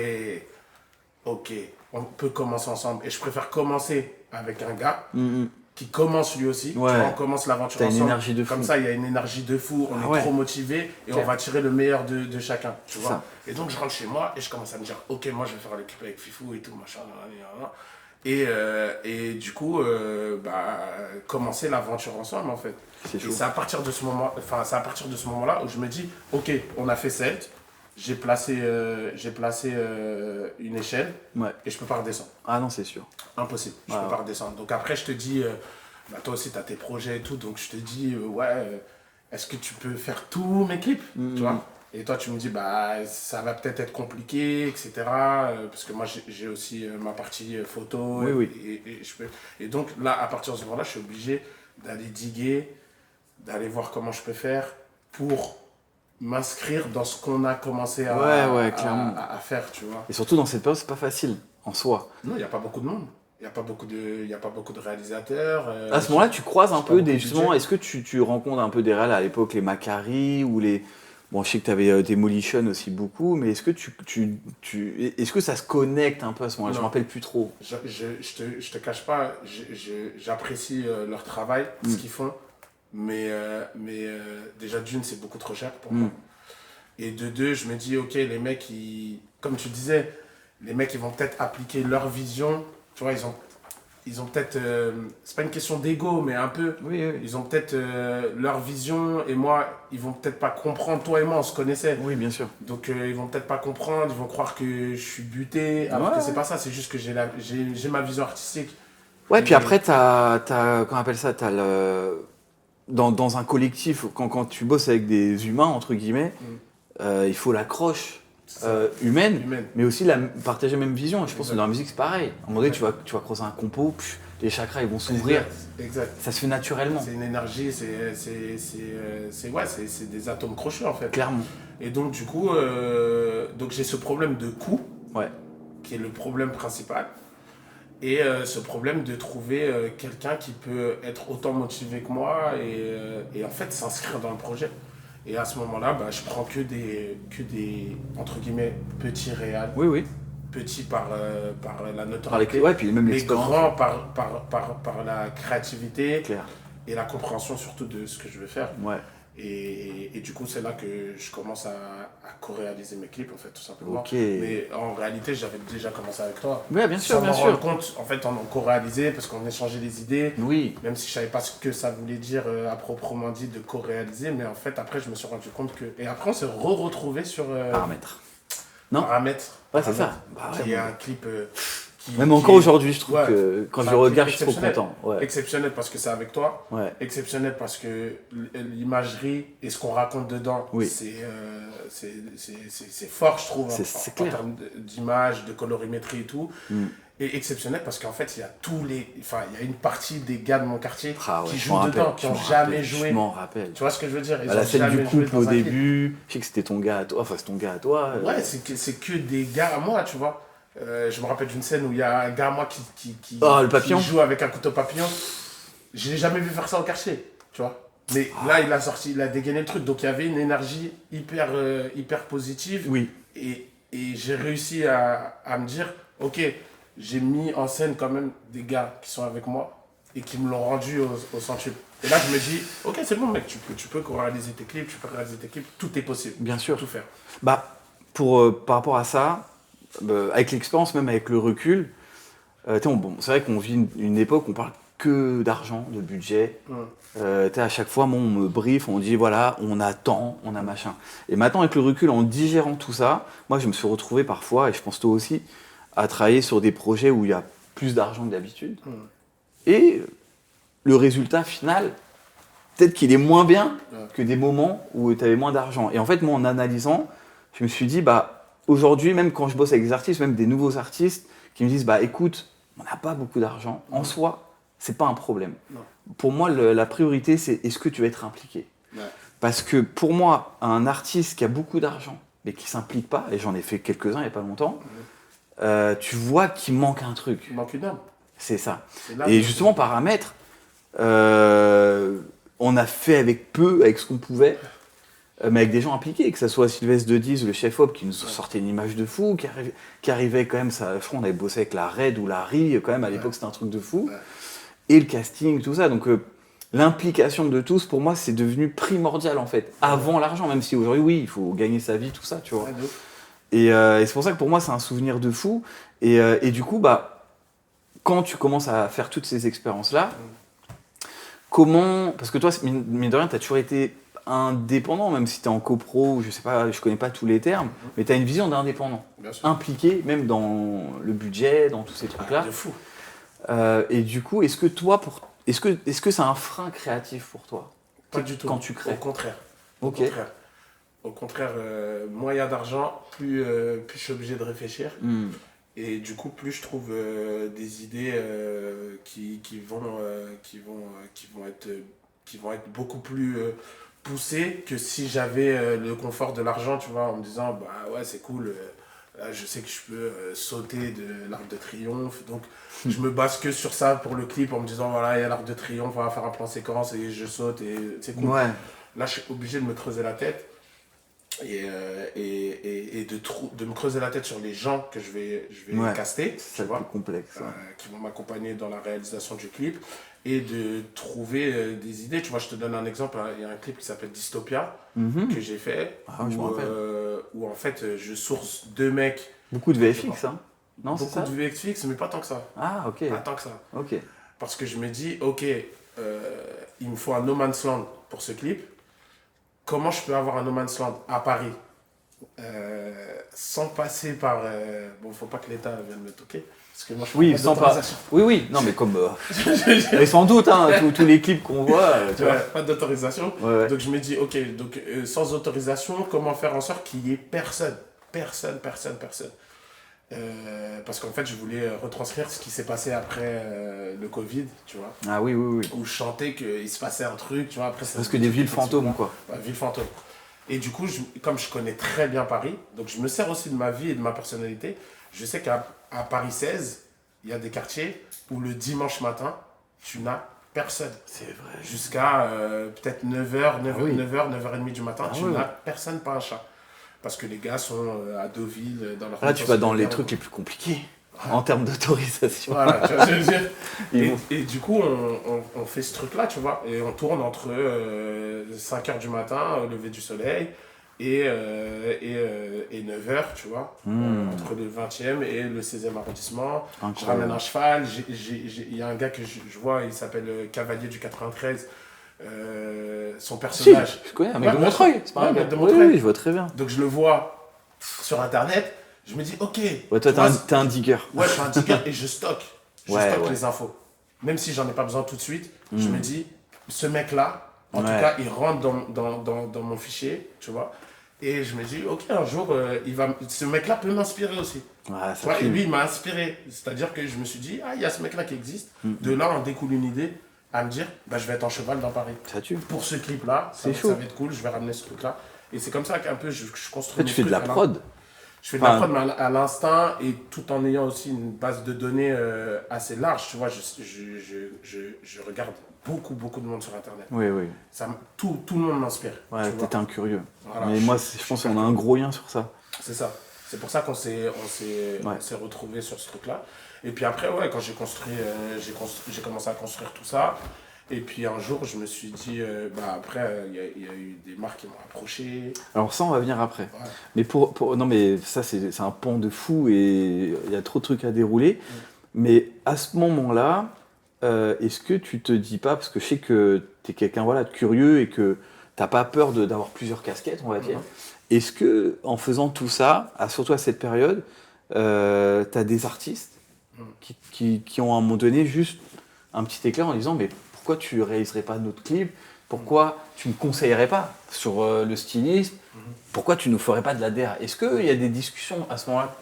on peut commencer ensemble. Et je préfère commencer avec un gars qui commence lui aussi. Ouais. Tu vois, on commence l'aventure T'as une ensemble. énergie de fou. Comme ça, il y a une énergie de fou, on est trop motivés et on va tirer le meilleur de chacun. Tu vois. Et donc, je rentre chez moi et je commence à me dire, ok, moi, je vais faire le clip avec Fifou et tout, machin. Et du coup, commencer l'aventure ensemble, en fait. Et c'est à partir de ce moment-là où je me dis, ok, on a fait Celt, j'ai placé une échelle et je peux pas redescendre. Ah non, c'est sûr. Impossible, je peux pas redescendre. Donc après, je te dis, toi aussi, tu as tes projets et tout, donc je te dis, est-ce que tu peux faire tous mes clips, tu vois? Et toi, tu me dis, ça va peut-être être compliqué, etc. Parce que moi, j'ai aussi ma partie photo. Et donc, là, à partir de ce moment-là, je suis obligé d'aller diguer, d'aller voir comment je peux faire pour m'inscrire dans ce qu'on a commencé à faire, tu vois. Et surtout, dans cette période, c'est pas facile, en soi. Non, il n'y a pas beaucoup de monde. Il n'y a pas beaucoup de réalisateurs. À ce moment-là, tu croises un peu des... Justement, est-ce que tu rencontres un peu des réals à l'époque, les Macari ou les... Bon, je sais que tu avais Demolition aussi beaucoup, mais est-ce que est-ce que ça se connecte un peu à ce moment-là? Je me rappelle plus trop. Je te cache pas, j'apprécie leur travail, ce qu'ils font, mais déjà d'une, c'est beaucoup trop cher pour moi. Et de deux, je me dis, ok, les mecs, comme tu disais, les mecs, ils vont peut-être appliquer leur vision, tu vois, ils ont peut-être, c'est pas une question d'ego, mais un peu, ils ont peut-être leur vision, et moi, ils vont peut-être pas comprendre, toi et moi, on se connaissait. Oui, bien sûr. Donc, ils vont peut-être pas comprendre, ils vont croire que je suis buté, alors que c'est pas ça, c'est juste que j'ai ma vision artistique. Ouais, puis après, comment on appelle ça, dans un collectif, quand tu bosses avec des humains, entre guillemets, il faut l'accroche. Humaine, mais aussi partager la même vision. Je pense que dans la musique, c'est pareil. À un moment donné, tu vas croiser un compo, les chakras ils vont s'ouvrir. Exact. Ça se fait naturellement. C'est une énergie, c'est des atomes crochus en fait. Clairement. Et donc, du coup, j'ai ce problème de coût, qui est le problème principal. Et ce problème de trouver quelqu'un qui peut être autant motivé que moi et en fait s'inscrire dans le projet. Et à ce moment-là, je prends que des entre guillemets, petits réals. Oui. Petits par la notoriété. Puis même mais grands par la créativité. Claire. Et la compréhension surtout de ce que je veux faire. Ouais. Et du coup, c'est là que je commence à co-réaliser mes clips, en fait, tout simplement. Okay. Mais en réalité, j'avais déjà commencé avec toi. Oui, bien sûr, Sans m'en rendre compte, en fait, on a co-réalisé parce qu'on échangeait des idées. Oui. Même si je savais pas ce que ça voulait dire à proprement dit de co-réaliser. Mais en fait, après, je me suis rendu compte que... Et après, on s'est retrouvé sur... Paramètres. Non. Paramètres. Ouais, c'est ça. Qui est un clip... Même encore aujourd'hui, je trouve que quand je le regarde, je suis trop content. Exceptionnel parce que c'est avec toi. Exceptionnel parce que l'imagerie et ce qu'on raconte dedans, c'est fort, je trouve, en termes d'image, de colorimétrie et tout. Et exceptionnel parce qu'en fait, il y a une partie des gars de mon quartier qui jouent dedans, qui n'ont jamais joué. Je m'en rappelle. Tu vois ce que je veux dire? La scène du couple au début, je sais que c'était ton gars à toi, enfin c'est ton gars à toi. Ouais, c'est que des gars à moi, tu vois. Je me rappelle d'une scène où il y a un gars à moi qui joue avec un couteau papillon. Je l'ai jamais vu faire ça au quartier, tu vois. Mais là, il a dégainé le truc. Donc il y avait une énergie hyper positive. Oui. Et j'ai réussi à me dire, ok, j'ai mis en scène quand même des gars qui sont avec moi et qui me l'ont rendu au centuple. Et là, je me dis, ok, c'est bon, mec, tu peux réaliser tes clips, tout est possible. Bien sûr. Tout faire. Par rapport à ça, avec l'expérience, même avec le recul, c'est vrai qu'on vit une époque où on parle que d'argent, de budget. À chaque fois, on me brief, on dit voilà, on a tant, on a machin. Et maintenant, avec le recul, en digérant tout ça, moi, je me suis retrouvé parfois, et je pense toi aussi, à travailler sur des projets où il y a plus d'argent que d'habitude. Et le résultat final, peut-être qu'il est moins bien que des moments où tu avais moins d'argent. Et en fait, moi, en analysant, je me suis dit, aujourd'hui, même quand je bosse avec des artistes, même des nouveaux artistes, qui me disent, écoute, on n'a pas beaucoup d'argent, en soi, c'est pas un problème. Non. Pour moi, la priorité, c'est est-ce que tu vas être impliqué? Parce que pour moi, un artiste qui a beaucoup d'argent, mais qui s'implique pas, et j'en ai fait quelques-uns il n'y a pas longtemps, tu vois qu'il manque un truc. Il manque une âme. C'est ça. Et justement, Paramètres, on a fait avec peu, avec ce qu'on pouvait, mais avec des gens impliqués, que ce soit Sylvestre Dediz, le chef-op, qui nous sortait une image de fou, qui arrivait quand même, je crois qu'on avait bossé avec la Red ou la RI, quand même, à l'époque, c'était un truc de fou. et le casting, tout ça. Donc l'implication de tous, pour moi, c'est devenu primordial en fait, avant l'argent, même si aujourd'hui, oui, il faut gagner sa vie, tout ça, tu vois. Ouais, de ouf. Et c'est pour ça que pour moi, c'est un souvenir de fou. Et du coup, bah, quand tu commences à faire toutes ces expériences-là, comment... Parce que toi, mine de rien, tu as toujours été indépendant, même si tu es en copro, je sais pas, je connais pas tous les termes, mais tu as une vision d'indépendant, Bien sûr. impliqué même dans le budget, dans tous ces trucs-là. De fou. Et du coup, est-ce que c'est un frein créatif pour toi Pas du tout. quand tu crées? Au contraire. Ok. Au contraire, moins il y a d'argent, plus je suis obligé de réfléchir. Hmm. Et du coup, plus je trouve des idées qui vont être beaucoup plus poussées que si j'avais le confort de l'argent, tu vois, en me disant, bah ouais, c'est cool, là, je sais que je peux sauter de l'Arc de Triomphe. Donc, je me base que sur ça pour le clip en me disant, voilà, il y a l'Arc de Triomphe, on va faire un plan séquence et je saute et c'est cool. Ouais. Là, je suis obligé de me creuser la tête et de me creuser la tête sur les gens que je vais Ouais. caster, C'est tu plus vois, complexe. Ouais. qui vont m'accompagner dans la réalisation du clip et de trouver des idées. Tu vois, je te donne un exemple, hein. Il y a un clip qui s'appelle Dystopia Mhm. que j'ai fait Ah, je me rappelle. où en fait je source deux mecs. Beaucoup de VFX, hein? Non, c'est Beaucoup ça? de VFX, mais pas tant que ça. Ah, ok. Pas tant que ça. Ok. Parce que je me dis, ok, il me faut un No Man's Land pour ce clip. Comment je peux avoir un No Man's Land à Paris sans passer par... bon, faut pas que l'État vienne me toquer. Parce que moi, je Oui, prends sans pas. d'autorisation. Oui, oui. Non, mais comme. Et sans doute, hein, tous les clips qu'on voit, tu vois. Ouais, pas d'autorisation. Ouais, ouais. Donc je me dis, ok, donc sans autorisation, comment faire en sorte qu'il y ait personne? Personne. Parce qu'en fait, je voulais retranscrire ce qui s'est passé après le Covid, tu vois. Ah oui, oui, oui. Où je chantais qu'il se passait un truc, tu vois. Après, ça Parce se que des villes effectivement. fantômes, quoi. Ouais, ville fantôme. Et du coup, comme je connais très bien Paris, donc je me sers aussi de ma vie et de ma personnalité, je sais qu'à Paris 16, il y a des quartiers où le dimanche matin, tu n'as personne. C'est vrai. Jusqu'à peut-être 9h, 9h, Ah oui. 9h, 9h30 du matin, Ah tu oui, n'as oui. personne, pas un chat. Parce que les gars sont à Deauville, dans leur... Là, tu vas dans les maison trucs les plus compliqués en termes d'autorisation. Voilà, tu vois ce que je veux dire. Ils vont- Et du coup, on fait ce truc-là, tu vois. Et on tourne entre 5h du matin, au lever du soleil, et 9h, tu vois. Entre le 20e et le 16e arrondissement. Je Incroyable. ramène un cheval. Il y a un gars que je vois, il s'appelle Cavalier du 93. Son Si, personnage. je connais, un mec Ouais, de bien Montreuil. sûr. C'est pas Ouais, un un gars mec de Oui, Montreuil. oui, je vois très bien. Donc je le vois sur Internet. Je me dis, ok. Ouais, toi, tu vois, t'es un digger. ouais, je suis un digger et je stocke. Je Ouais, stocke ouais. les infos. Même si j'en ai pas besoin tout de suite, je me dis, ce mec-là, en tout Ouais. cas, il rentre dans mon fichier, tu vois. Et je me dis, ok, un jour, ce mec-là peut m'inspirer aussi. Ouais, Tu ça vois, et filme. lui, il m'a inspiré. C'est-à-dire que je me suis dit, ah, il y a ce mec-là qui existe. De là, en découle une idée à me dire, bah, je vais être en cheval dans Paris. Ça tue. Pour ce clip-là, C'est ça chaud. va être cool, je vais ramener ce truc-là. Et c'est comme ça qu'un peu, je En construis fait, mes tu fais de la trucs à prod. je fais de la Enfin, prod, mais à l'instinct et tout en ayant aussi une base de données assez large. Tu vois, je regarde beaucoup de monde sur Internet. Oui, oui. Tout le monde m'inspire. Ouais, tu vois. t'es un curieux. Voilà, Mais moi, je pense qu'on a un gros lien sur ça. C'est ça. C'est pour ça qu'on s'est retrouvés sur ce truc-là. Et puis après, ouais, quand j'ai commencé à construire tout ça. Et puis un jour, je me suis dit, après, il y a eu des marques qui m'ont approché. Alors ça, on va venir après. Ouais. Mais non, mais ça, c'est un pan de fou et il y a trop de trucs à dérouler. Mais à ce moment-là, est-ce que tu te dis pas, parce que je sais que tu es quelqu'un voilà, de curieux et que t'as pas peur d'avoir plusieurs casquettes, on va dire. Est-ce que en faisant tout ça, surtout à cette période, tu as des artistes qui ont à un moment donné juste un petit éclair en disant mais pourquoi tu réaliserais pas notre clip? Pourquoi tu ne conseillerais pas sur le stylisme? Pourquoi tu ne ferais pas de la DA? Est-ce qu'il y a des discussions à ce moment-là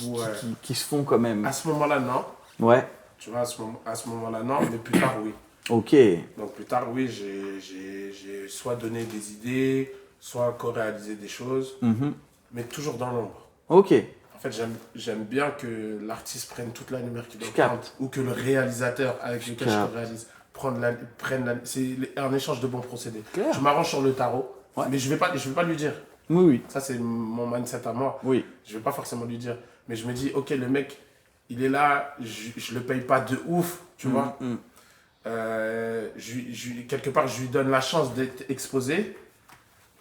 Ouais. qui se font quand même? À ce moment-là, non. Ouais, Tu vois, à ce moment-là, non, mais plus tard, oui. ok. Donc plus tard, oui, j'ai soit donné des idées, soit co-réalisé des choses, Mhm. mais toujours dans l'ombre. Ok, En fait, j'aime bien que l'artiste prenne toute la lumière qu'il doit Je capte. prendre, ou que le réalisateur avec lequel je capte. co-réalise prenne la... C'est un échange de bons procédés. Clair. Je m'arrange sur le tarot, Ouais. mais je vais pas lui dire. oui, oui, Ça, c'est mon mindset à moi. oui. Je vais pas forcément lui dire. Mais je me dis, ok, le mec, il est là, je le paye pas de ouf, tu vois. Mm. quelque part, je lui donne la chance d'être exposé.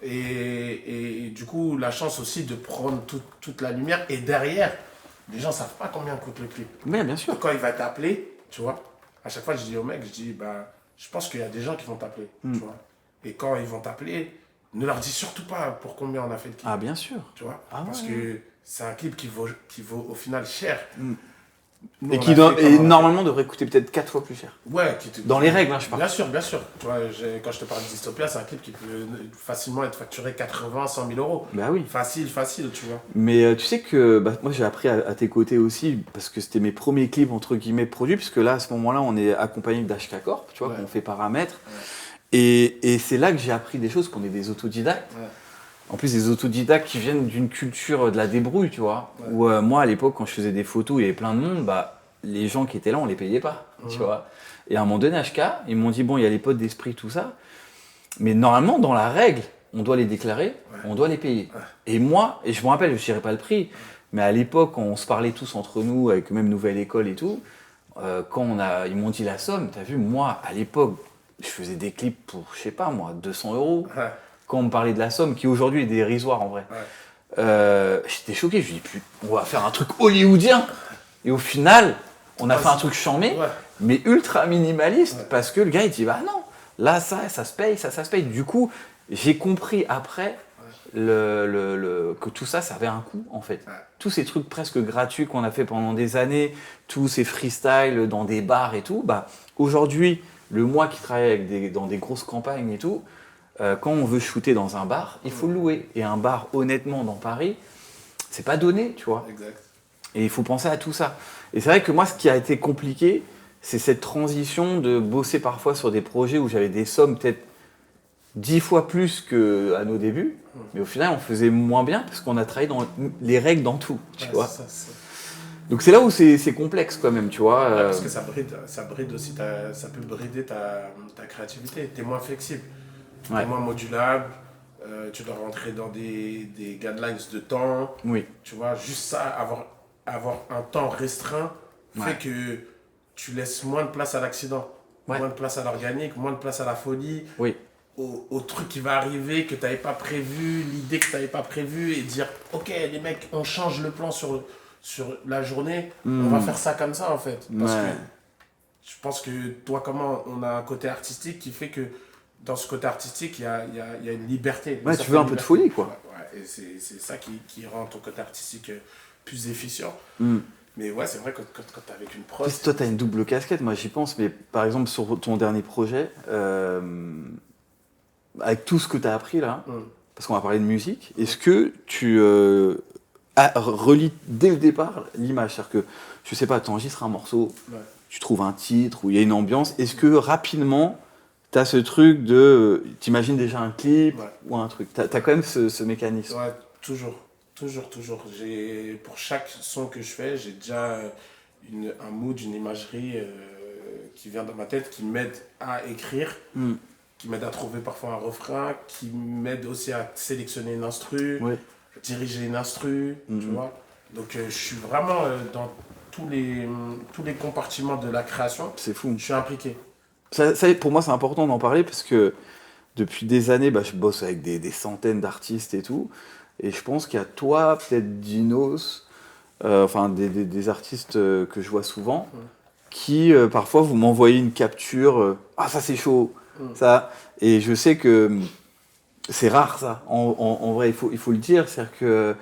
Et du coup, la chance aussi de prendre toute la lumière. Et derrière, les gens ne savent pas combien coûte le clip. Mais bien sûr. Quand il va t'appeler, tu vois, à chaque fois, je dis au mec, je pense qu'il y a des gens qui vont t'appeler, tu vois. Et quand ils vont t'appeler, ne leur dis surtout pas pour combien on a fait le clip. Ah, bien sûr. Tu vois, Ah, parce ouais. que c'est un clip qui vaut au final cher. Nous, Et on qui l'a fait comme on l'a normalement devrait coûter peut-être 4 fois plus cher. fait. Ouais, Dans les règles, hein, je parle. Bien sûr, bien sûr. Tu vois, quand je te parle de Dystopia, c'est un clip qui peut facilement être facturé 80, 100 000 euros. Bah oui. Facile, tu vois. Mais tu sais que moi j'ai appris à tes côtés aussi, parce que c'était mes premiers clips entre guillemets produits, puisque là à ce moment-là on est accompagné d'HK Corp, tu vois, Ouais. qu'on fait paramètres. Ouais. Et c'est là que j'ai appris des choses, qu'on est des autodidactes. Ouais. En plus, des autodidactes qui viennent d'une culture de la débrouille, tu vois. Ouais. Où moi à l'époque, quand je faisais des photos, il y avait plein de monde, bah les gens qui étaient là, on les payait pas, tu vois. Et à un moment donné, HK, ils m'ont dit bon, il y a les potes d'esprit, tout ça. Mais normalement, dans la règle, on doit les déclarer, on doit les payer. Et moi, et je me rappelle, je ne dirais pas le prix, mais à l'époque, quand on se parlait tous entre nous, avec même Nouvelle École et tout, quand ils m'ont dit la somme, t'as vu, moi, à l'époque, je faisais des clips pour, je sais pas moi, 200 euros. Ouais. Quand on me parlait de la somme, qui aujourd'hui est dérisoire en vrai, j'étais choqué, je me dis, on va faire un truc hollywoodien. Et au final, on a fait un truc chambé, mais ultra minimaliste, parce que le gars, il dit, bah non, là, ça se paye, ça se paye. Du coup, j'ai compris après que tout ça, ça avait un coût, en fait. Ouais. Tous ces trucs presque gratuits qu'on a fait pendant des années, tous ces freestyles dans des bars et tout, bah, aujourd'hui, moi qui travaille dans des grosses campagnes et tout, quand on veut shooter dans un bar, il faut le louer. Et un bar, honnêtement, dans Paris, c'est pas donné, tu vois. Exact. Et il faut penser à tout ça. Et c'est vrai que moi, ce qui a été compliqué, c'est cette transition de bosser parfois sur des projets où j'avais des sommes peut-être 10 fois plus qu'à nos débuts, mais au final, on faisait moins bien parce qu'on a travaillé dans les règles dans tout, tu vois. Donc c'est là où c'est complexe quand même, tu vois. Parce que ça bride aussi, ça peut brider ta créativité. Tu es moins flexible, tu es moins modulable, tu dois rentrer dans des guidelines de temps. Oui. Tu vois, juste ça, avoir un temps restreint fait que tu laisses moins de place à l'accident, moins de place à l'organique, moins de place à la folie, au truc qui va arriver que tu n'avais pas prévu, l'idée que tu n'avais pas prévue, et dire ok les mecs, on change le plan sur la journée, on va faire ça comme ça en fait. Parce que je pense que toi, comment on a un côté artistique qui fait que dans ce côté artistique, il y a une liberté. Ouais, tu veux un peu de folie, quoi. Ouais, et c'est ça qui rend ton côté artistique plus efficient. Mm. Mais ouais, c'est vrai que quand tu es avec une prod... Toi, tu as une double casquette, moi j'y pense, mais par exemple sur ton dernier projet, avec tout ce que tu as appris là, parce qu'on va parler de musique, est-ce que tu relis dès le départ l'image? C'est-à-dire que, je sais pas, tu enregistres un morceau, tu trouves un titre où il y a une ambiance, est-ce que rapidement, tu as ce truc de... t'imagines déjà un clip ou un truc? Tu as quand même ce mécanisme? Ouais, toujours. Pour chaque son que je fais, j'ai déjà un mood, une imagerie qui vient dans ma tête, qui m'aide à écrire, qui m'aide à trouver parfois un refrain, qui m'aide aussi à sélectionner une instru, diriger une instru, tu vois. Donc je suis vraiment dans tous les compartiments de la création. C'est fou. Je suis impliqué. Ça, pour moi, c'est important d'en parler parce que depuis des années, je bosse avec des centaines d'artistes et tout. Et je pense qu'il y a toi, peut-être Dinos, enfin des artistes que je vois souvent, qui parfois vous m'envoyez une capture, ah ça c'est chaud, ça. Et je sais que c'est rare ça, en vrai, il faut le dire, c'est-à-dire que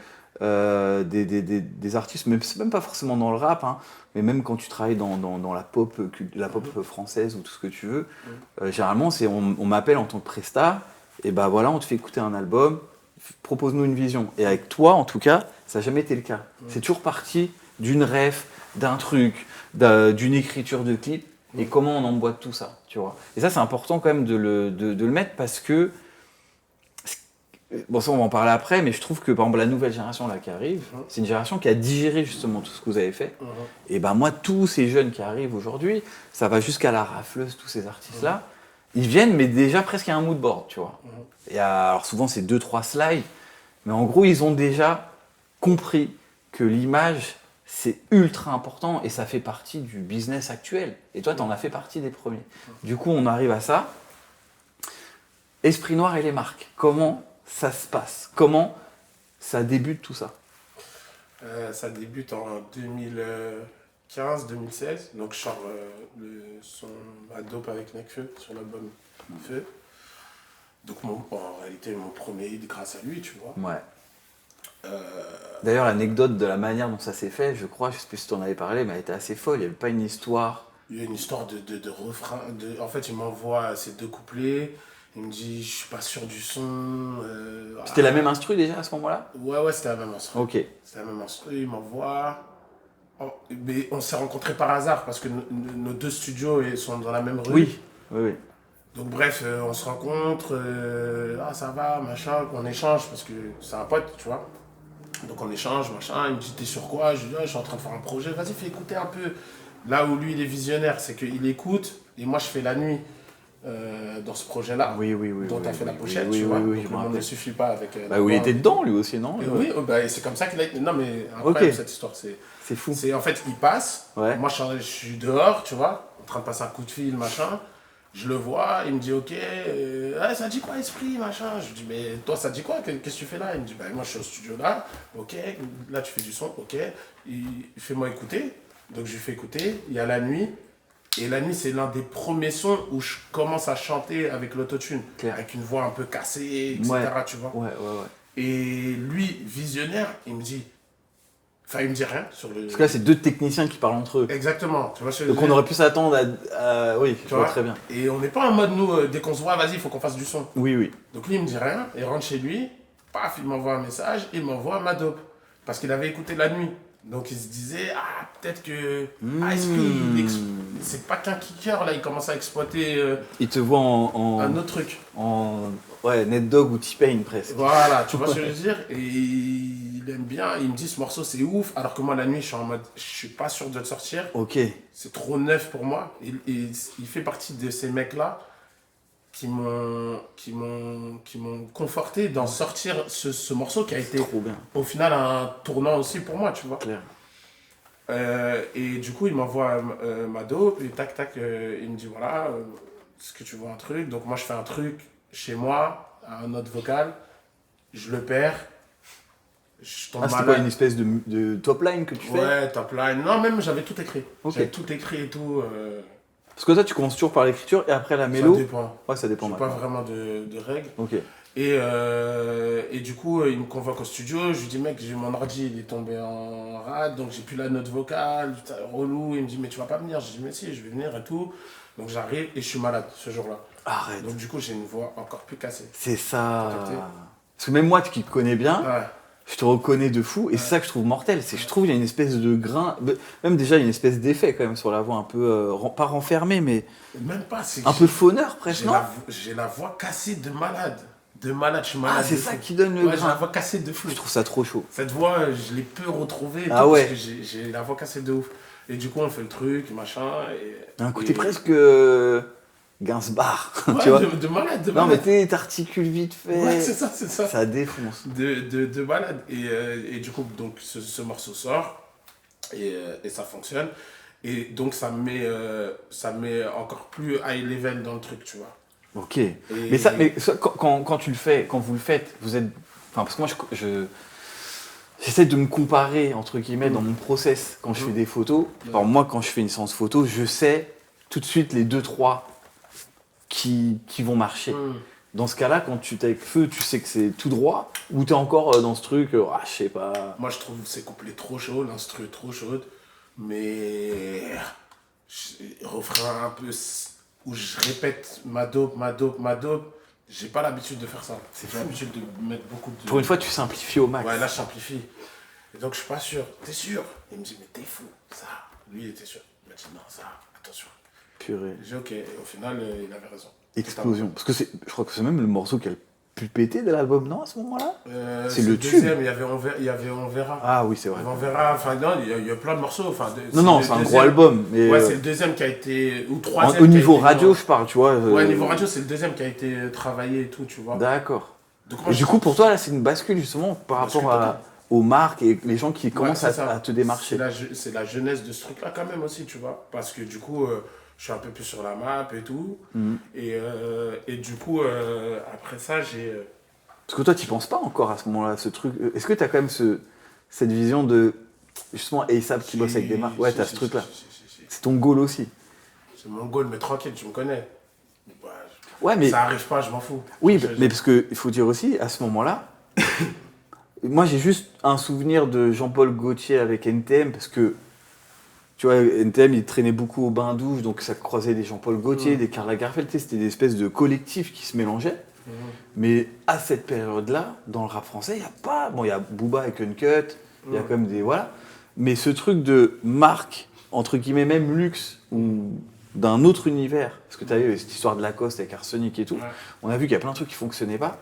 des artistes, c'est même pas forcément dans le rap, hein, mais même quand tu travailles dans la pop française ou tout ce que tu veux, généralement on m'appelle en tant que presta, et bah voilà, on te fait écouter un album, propose-nous une vision. Et avec toi, en tout cas, ça n'a jamais été le cas. C'est toujours parti d'une ref, d'un truc, d'une écriture de clip, et comment on emboîte tout ça, tu vois. Et ça, c'est important quand même de le mettre parce que, bon ça on va en parler après, mais je trouve que par exemple la nouvelle génération là qui arrive, c'est une génération qui a digéré justement tout ce que vous avez fait. Et ben moi, tous ces jeunes qui arrivent aujourd'hui, ça va jusqu'à la rafleuse, tous ces artistes-là, ils viennent, mais déjà presque à un mood board, tu vois. Et alors souvent c'est 2-3 slides, mais en gros ils ont déjà compris que l'image c'est ultra important et ça fait partie du business actuel. Et toi, tu en as fait partie des premiers. Du coup, on arrive à ça. Esprit Noir et les marques. Comment ça se passe? Comment ça débute tout ça? Ça débute en 2015-2016. Donc je sors son Dope avec Nekfeu sur l'album Feu. Donc en réalité, mon premier hit grâce à lui, tu vois. Ouais. D'ailleurs, l'anecdote de la manière dont ça s'est fait, je crois, je sais plus si tu en avais parlé, mais elle était assez folle. Il n'y avait pas une histoire. Il y a une histoire de refrain. En fait, il m'envoie ces 2 couplets. Il me dit, je suis pas sûr du son. C'était la même instru déjà à ce moment-là? Ouais, c'était la même instru. Ok. C'était la même instru. Il m'envoie. Mais on s'est rencontrés par hasard parce que nos 2 studios sont dans la même rue. Oui. Donc bref, on se rencontre, ça va, machin, on échange parce que c'est un pote, tu vois. Donc on échange, machin, il me dit t'es sur quoi? Je lui dis je suis en train de faire un projet, vas-y fais écouter un peu. Là où lui il est visionnaire, c'est qu'il écoute et moi je fais la nuit dans ce projet-là. Oui. Dont t'as fait la pochette, oui, tu vois. oui, Donc le monde ne suffit pas avec... où il était dedans lui aussi, non? Oui, c'est comme ça qu'il a été... Non mais incroyable cette histoire, c'est fou. En fait, il passe, Ouais. moi je suis dehors, tu vois, en train de passer un coup de fil, machin. Je le vois, il me dit ok, ça dit quoi Esprit, machin. Je lui dis mais toi ça dit quoi, qu'est-ce que tu fais là? Il me dit bah moi je suis au studio là, ok, là tu fais du son, ok. Il fait-moi écouter, donc je lui fais écouter, il y a la nuit. Et la nuit c'est l'un des premiers sons où je commence à chanter avec l'autotune, avec une voix un peu cassée, etc. Tu vois. Ouais. Et lui, visionnaire, il me dit... Enfin, il me dit rien sur le... Parce que là, c'est 2 techniciens qui parlent entre eux. Exactement. Tu vois, donc on aurait pu s'attendre à... Oui, tu je vois très bien. Et on n'est pas en mode, nous, dès qu'on se voit, vas-y, il faut qu'on fasse du son. Oui. Donc lui, il me dit rien, il rentre chez lui, paf, il m'envoie un message, il m'envoie ma dope. Parce qu'il avait écouté la nuit. Donc il se disait, peut-être que... Esprit, c'est pas qu'un kicker, là, il commence à exploiter... il te voit un autre truc. Ouais, NetDog ou T-Pain presque. Voilà, tu vois ce que je veux dire? Et il aime bien, il me dit ce morceau c'est ouf, alors que moi la nuit je suis en mode, je suis pas sûr de le sortir. Ok. C'est trop neuf pour moi. Et il fait partie de ces mecs-là qui m'ont conforté dans sortir ce morceau qui a été trop bien. Au final un tournant aussi pour moi, tu vois. Clair. Et du coup il m'envoie ma dope, et tac, il me dit voilà, est-ce que tu vois un truc? Donc moi je fais un truc chez moi, un note vocal, je le perds, je tombe malade. C'était pas une espèce de top line que tu fais? Ouais, top line. Non, même j'avais tout écrit. Okay. J'avais tout écrit et tout. Parce que toi, tu commences toujours par l'écriture et après la mélo? Ça dépend. Ouais, ça dépend. J'ai pas vraiment de règles. Ok. Et du coup, il me convoque au studio. Je lui dis, mec, j'ai mon ordi, il est tombé en rade, donc j'ai plus la note vocale, relou. Il me dit, mais tu vas pas venir? Je dis, mais si, je vais venir et tout. Donc j'arrive et je suis malade ce jour-là. Arrête. Donc du coup, j'ai une voix encore plus cassée. C'est ça. Parce que même moi qui te connais bien, je te reconnais de fou. Et c'est ça que je trouve mortel. Je trouve qu'il y a une espèce de grain, même déjà il y a une espèce d'effet quand même sur la voix un peu, pas renfermée, mais même pas, un peu fauneur presque, non? J'ai la voix cassée de malade. De malade, je suis malade. C'est ça qui donne le grain. J'ai la voix cassée de fou. Je trouve ça trop chaud. Cette voix, je l'ai peu retrouvée. Ouais. Parce que j'ai la voix cassée de ouf. Et du coup, on fait le truc, machin. Un côté presque Gainsbourg, ouais, tu vois. De malade, de non, malade. mais t'articules vite fait. Ouais, c'est ça. Ça défonce. De malade. Et du coup, donc, ce morceau sort. Et ça fonctionne. Et donc, ça me met encore plus high level dans le truc, tu vois. Ok. Mais ça, quand tu le fais, quand vous le faites, vous êtes... Enfin, parce que moi, j'essaie de me comparer, entre guillemets, dans mon process quand je fais des photos. Alors moi, quand je fais une séance photo, je sais tout de suite les 2-3 qui vont marcher. Dans ce cas-là, quand tu t'es avec Feu, tu sais que c'est tout droit, ou t'es encore dans ce truc, je sais pas... Moi, je trouve ces couplets trop chauds, l'instru est trop chaude, mais... refrain un peu... où je répète ma dope, j'ai pas l'habitude de faire ça. J'ai l'habitude de mettre beaucoup de... Pour une fois, tu simplifies au max. Ouais, là, je simplifie. Et donc, je suis pas sûr. T'es sûr? Il me dit, mais t'es fou. Ça. Lui, il était sûr. Il m'a dit, non, ça, attention. Purée. J'ai dit, ok. Et au final, il avait raison. Explosion. Parce que je crois que c'est même le morceau qui a le plus pété de l'album, non, à ce moment-là? C'est le tube. Deuxième, il y avait On Verra. Ah oui, c'est vrai. On Verra, enfin, non, il y a plein de morceaux. Enfin, non, c'est un gros album. Mais ouais, c'est le deuxième qui a été... Ou troisième. Au niveau radio, je parle, tu vois. Ouais, niveau radio, c'est le deuxième qui a été travaillé et tout, tu vois. D'accord. Donc, et du coup, pour toi, là, c'est une bascule, justement, par rapport à... aux marques et les gens qui commencent c'est ça. à te démarcher. C'est la jeunesse de ce truc-là quand même aussi, tu vois. Parce que du coup, je suis un peu plus sur la map et tout. Et du coup, après ça, j'ai... Parce que toi, tu penses pas encore à ce moment-là, ce truc. Est-ce que tu as quand même cette vision de justement ASAP qui bosse avec des marques? Ouais, tu as ce truc-là. C'est ton goal aussi. C'est mon goal, mais tranquille, tu me connais. Ouais, mais... Ça arrive pas, je m'en fous. Oui, mais parce qu'il faut dire aussi, à ce moment-là, moi j'ai juste un souvenir de Jean-Paul Gaultier avec NTM, parce que, tu vois, NTM, il traînait beaucoup au bain-douche, donc ça croisait des Jean-Paul Gaultier, des Karl Lagerfeld, c'était des espèces de collectifs qui se mélangeaient. Mais à cette période-là, dans le rap français, il n'y a pas... Bon, il y a Booba avec Uncut, il y a quand même des... Voilà. Mais ce truc de marque, entre guillemets, même luxe, ou d'un autre univers, parce que tu as vu cette histoire de Lacoste avec Arsenic et tout, on a vu qu'il y a plein de trucs qui ne fonctionnaient pas.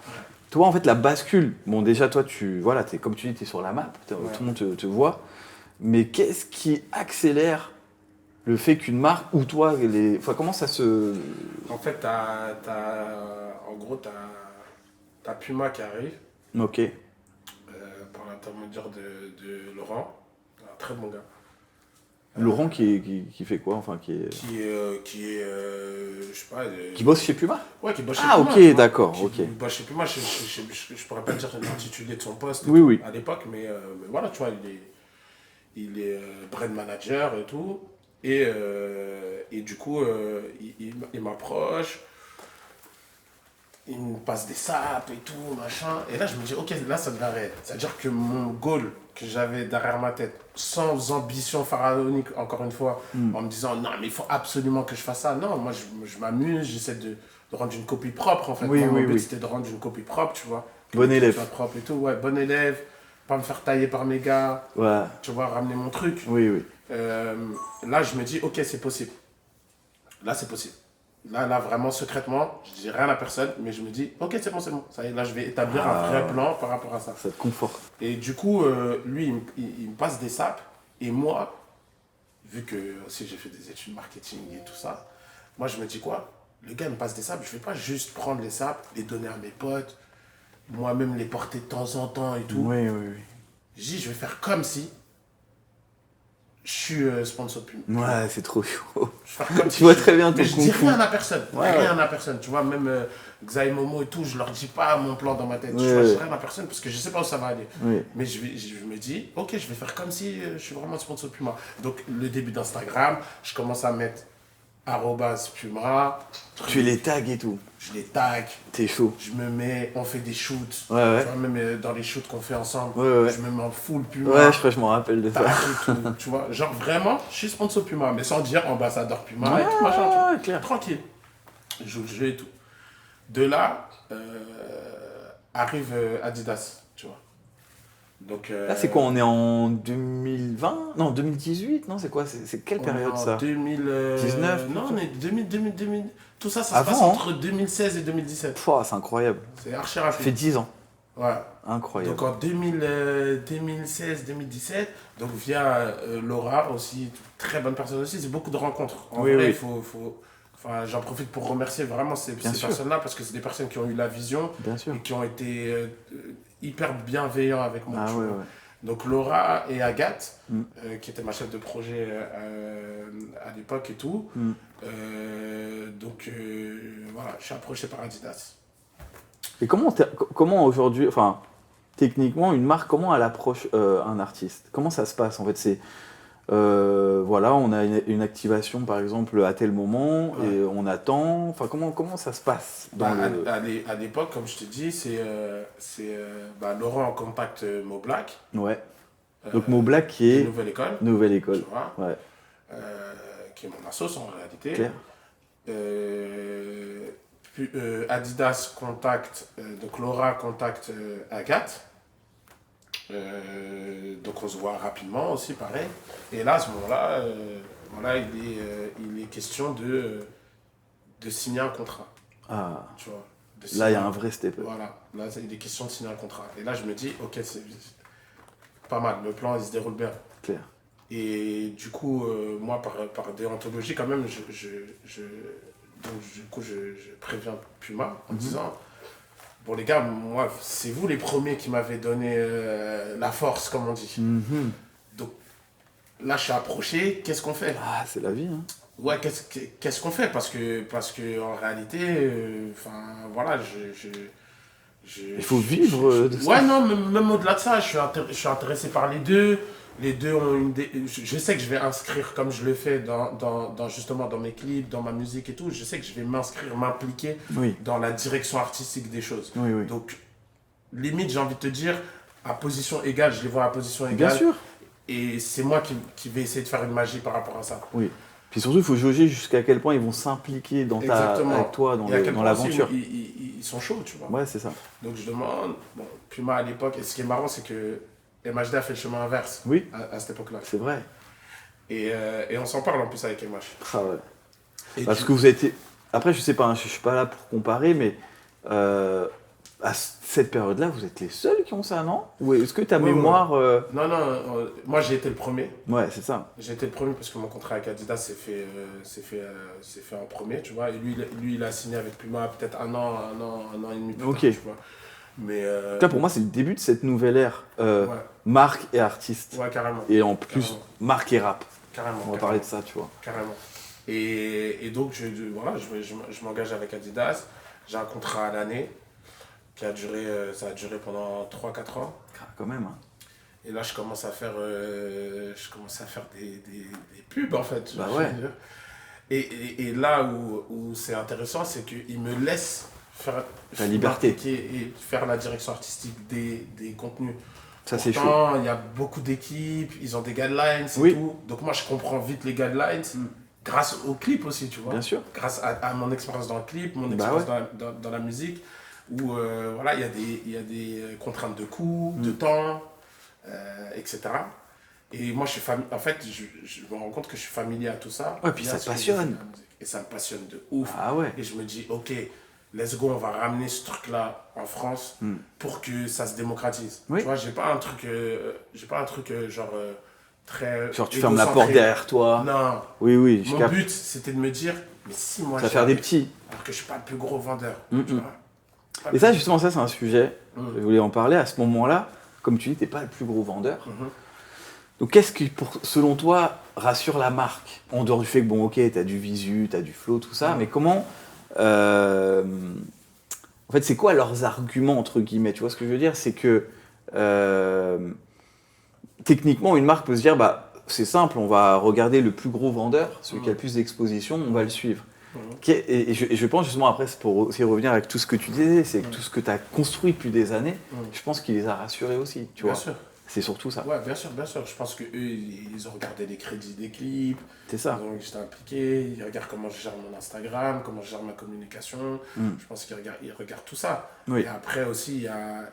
Toi, en fait, la bascule, bon, déjà, toi, voilà, comme tu dis, tu es sur la map, tout le monde te voit, mais qu'est-ce qui accélère le fait qu'une marque, ou toi, enfin, comment ça se... En fait, en gros, t'as Puma qui arrive. Ok. Par l'intermédiaire de Laurent, un très bon gars. Laurent qui fait quoi, enfin qui est je sais pas. Qui bosse chez Puma. Ouais, qui bosse chez Puma. Ah ok, d'accord, ok. Qui bosse chez Puma, je pourrais pas dire l'intitulé de son poste oui. à l'époque, mais voilà, tu vois, il est brand manager et tout. Et du coup, il m'approche. Il me passe des sapes et tout, machin. Et là, je me dis, ok, là, ça devrait arrêter. C'est-à-dire que mon goal que j'avais derrière ma tête, sans ambition pharaonique, encore une fois, en me disant, non, mais il faut absolument que je fasse ça. Non, moi, je m'amuse, j'essaie de rendre une copie propre, en fait. Oui, mon but, c'était de rendre une copie propre, tu vois. Bon élève. Soit propre et tout, ouais, bon élève. Pas me faire tailler par mes gars. Ouais. Tu vois, ramener mon truc. Oui. Là, je me dis, ok, c'est possible. Là, c'est possible. Là, vraiment, secrètement, je dis rien à personne, mais je me dis, ok, c'est bon. Ça y est, là, je vais établir un vrai plan par rapport à ça. Ça te conforte. Et du coup, lui, il me passe des sapes, et moi, vu que aussi j'ai fait des études marketing et tout ça, moi, je me dis quoi? Le gars me passe des sapes, je vais pas juste prendre les sapes, les donner à mes potes, moi-même les porter de temps en temps et tout. Oui. Je dis, je vais faire comme si je suis sponsor de Puma. Ouais, c'est trop chaud. Tu vois très bien ton je dis rien à personne. Rien à personne. Tu vois, même Xaï Momo et tout, je leur dis pas mon plan dans ma tête. Je dis rien à personne parce que je sais pas où ça va aller. Mais je me dis, ok, je vais faire comme si je suis vraiment sponsor Puma. Donc, le début d'Instagram, je commence à mettre @Puma. Tu les tags et tout. Je les tag. T'es chaud. Je me mets, on fait des shoots. Tu Ouais. vois, même dans les shoots qu'on fait ensemble, je me mets en full Puma. Ouais, je m'en rappelle de ça. Tu vois, genre vraiment, je suis sponsor Puma, mais sans dire ambassadeur Puma et tout, machin, tu vois. Clair. Tranquille. Je joue le jeu et tout. De là, arrive Adidas, tu vois. Donc, là, c'est quoi? On est en 2020? Non, 2018? Non, c'est quoi? C'est quelle période ça? 2019? Non, on est 2000. Tout ça, ça se passe entre 2016 et 2017. Pouah, c'est incroyable. C'est archi rapide. Ça fait 10 ans. Ouais. Incroyable. Donc en 2016-2017, donc via Laura aussi, très bonne personne aussi, c'est beaucoup de rencontres. En vrai, il faut enfin, j'en profite pour remercier vraiment ces personnes-là parce que c'est des personnes qui ont eu la vision et qui ont été hyper bienveillants avec moi. Donc Laura et Agathe, qui était ma chef de projet à l'époque et tout. Donc voilà, je suis approché par Adidas. Et comment aujourd'hui, enfin, techniquement, une marque, comment elle approche un artiste? Comment ça se passe en fait? C'est voilà, on a une activation par exemple à tel moment et on attend. Enfin, comment ça se passe à l'époque, comme je te dis, c'est Laurent contacte Mo Black. Ouais. Donc Mo Black qui est Nouvelle École. Tu vois, ouais. Qui est mon assos en réalité. Claire. Puis Adidas contacte, donc Laura contacte Agathe. Donc on se voit rapidement aussi, pareil. Et là, à ce moment-là, voilà, il est question de signer un contrat. Ah. Tu vois, là, il y a un vrai step-up. Voilà, là, il est question de signer un contrat. Et là, je me dis, ok, c'est pas mal, le plan, il se déroule bien. Clair. Et du coup, moi, par déontologie, quand même, je préviens Puma en disant, bon les gars, moi, c'est vous les premiers qui m'avez donné la force, comme on dit. Mhm. Donc là, je suis approché, qu'est-ce qu'on fait? Ah, c'est la vie, hein. Ouais, qu'est-ce qu'on fait? Parce que en réalité, enfin, voilà, Il faut vivre de ça. Ouais, non, même au-delà de ça, je suis intéressé par les deux. Les deux ont je sais que je vais inscrire, comme je le fais justement dans mes clips, dans ma musique et tout, je sais que je vais m'inscrire, m'impliquer Oui, dans la direction artistique des choses. oui, oui. Donc, limite, j'ai envie de te dire, à position égale, je les vois à position Bien égale. sûr. Et c'est moi qui vais essayer de faire une magie par rapport à ça. Oui. Puis surtout, il faut jauger jusqu'à quel point ils vont s'impliquer Exactement. avec toi Et à quel dans point aussi, l'aventure. ils sont chauds, tu vois. Ouais, c'est ça. Donc je demande, bon, Puma à l'époque, et ce qui est marrant, c'est que MHD a fait le chemin inverse Oui, à cette époque-là. c'est vrai. Et on s'en parle en plus avec MH. Ah ouais. Et Parce que vous avez été. Après, je sais pas, hein, je suis pas là pour comparer, mais à cette période-là, vous êtes les seuls qui ont ça, non? Ou est-ce que ta Ouais, mémoire. Non, non, moi j'ai été le premier. Ouais, c'est ça. J'ai été le premier parce que mon contrat avec Adidas s'est fait en premier, tu vois. Et lui, il a signé avec Puma peut-être un an et demi plus Ok. tard, tu vois. Mais En tout cas, pour moi, c'est le début de cette nouvelle ère. ouais, Marque et artiste. ouais, carrément. Et en plus, Carrément. marque et rap. Carrément. On va parler de ça, tu vois. Carrément. Et donc, voilà, je m'engage avec Adidas. J'ai un contrat à l'année qui a duré, ça a duré pendant 3-4 ans. Quand même, hein. Et là, je commence à faire des pubs, en fait. Bah ouais. Et là où c'est intéressant, c'est qu'ils me laissent faire La liberté. et faire la direction artistique des contenus. Ça, c'est chaud. Pourtant, il y a beaucoup d'équipes, ils ont des guidelines et Oui. tout. Donc moi, je comprends vite les guidelines grâce au clip aussi, tu vois. Bien sûr. Grâce à mon expérience dans le clip, mon Bah expérience ouais. dans la musique, où voilà, il y a des contraintes de coût, de temps, etc. Et moi, en fait, je me rends compte que je suis familier à tout ça. Ouais, puis via ça te ce que passionne. j'ai fait dans la musique. Et ça me passionne de ouf. Ah ouais. Et je me dis, ok, let's go, on va ramener ce truc-là en France Hmm. pour que ça se démocratise. Oui. Tu vois, j'ai pas un truc genre très. Genre, tu fermes la porte égocentré. derrière toi. Non. Oui, oui, je Mon capte. but, c'était de me dire, mais si moi Ça va faire des j'arrive, petits. alors que je suis pas le plus gros vendeur. Mm, Tu mm. vois. Pas Et le ça, plus- justement, ça, c'est un sujet. Je voulais en parler. À ce moment-là, comme tu dis, t'es pas le plus gros vendeur. Mhm. Donc, qu'est-ce qui, selon toi, rassure la marque? En dehors du fait que, bon, ok, t'as du visu, t'as du flow, tout ça, mais comment. En fait, c'est quoi leurs arguments, entre guillemets? Tu vois ce que je veux dire? C'est que. Techniquement, une marque peut se dire, bah, c'est simple, on va regarder le plus gros vendeur, celui qui a le plus d'exposition, on va le suivre. Et je pense justement, après, c'est pour aussi revenir avec tout ce que tu disais, c'est que tout ce que tu as construit depuis des années, je pense qu'il les a rassurés aussi, tu Bien vois. sûr. C'est surtout ça. Ouais, bien sûr, bien sûr. Je pense qu'eux, ils ont regardé les crédits des clips, C'est ça. ils ont j'étais impliqué, ils regardent comment je gère mon Instagram, comment je gère ma communication. Mm. Je pense ils regardent tout ça. Oui. Et après aussi,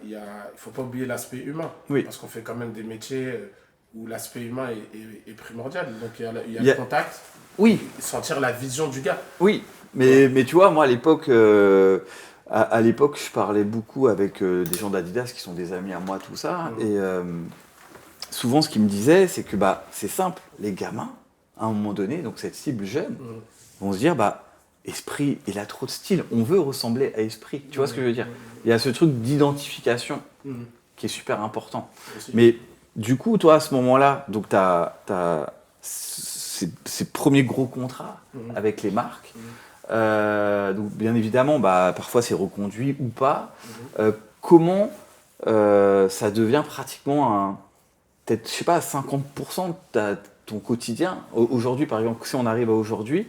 il faut pas oublier l'aspect humain. Oui. Parce qu'on fait quand même des métiers où l'aspect humain est primordial. Donc il y a Il y le a- contact, Oui, sentir la vision du gars. oui. Mais tu vois, moi, à l'époque, à l'époque, je parlais beaucoup avec des gens d'Adidas qui sont des amis à moi, tout ça. Et souvent, ce qu'ils me disaient, c'est que bah, c'est simple. Les gamins, à un moment donné, donc cette cible jeune, vont se dire, bah, Esprit, il a trop de style. On veut ressembler à Esprit. Tu vois ce que je veux dire? Il y a ce truc d'identification qui est super important. Aussi. Mais du coup, toi, à ce moment-là, donc tu as ces premiers gros contrats avec les marques. Donc, bien évidemment, bah, parfois c'est reconduit ou pas. Comment ça devient pratiquement peut-être, je sais pas, 50% de ton quotidien? Aujourd'hui, par exemple, si on arrive à aujourd'hui,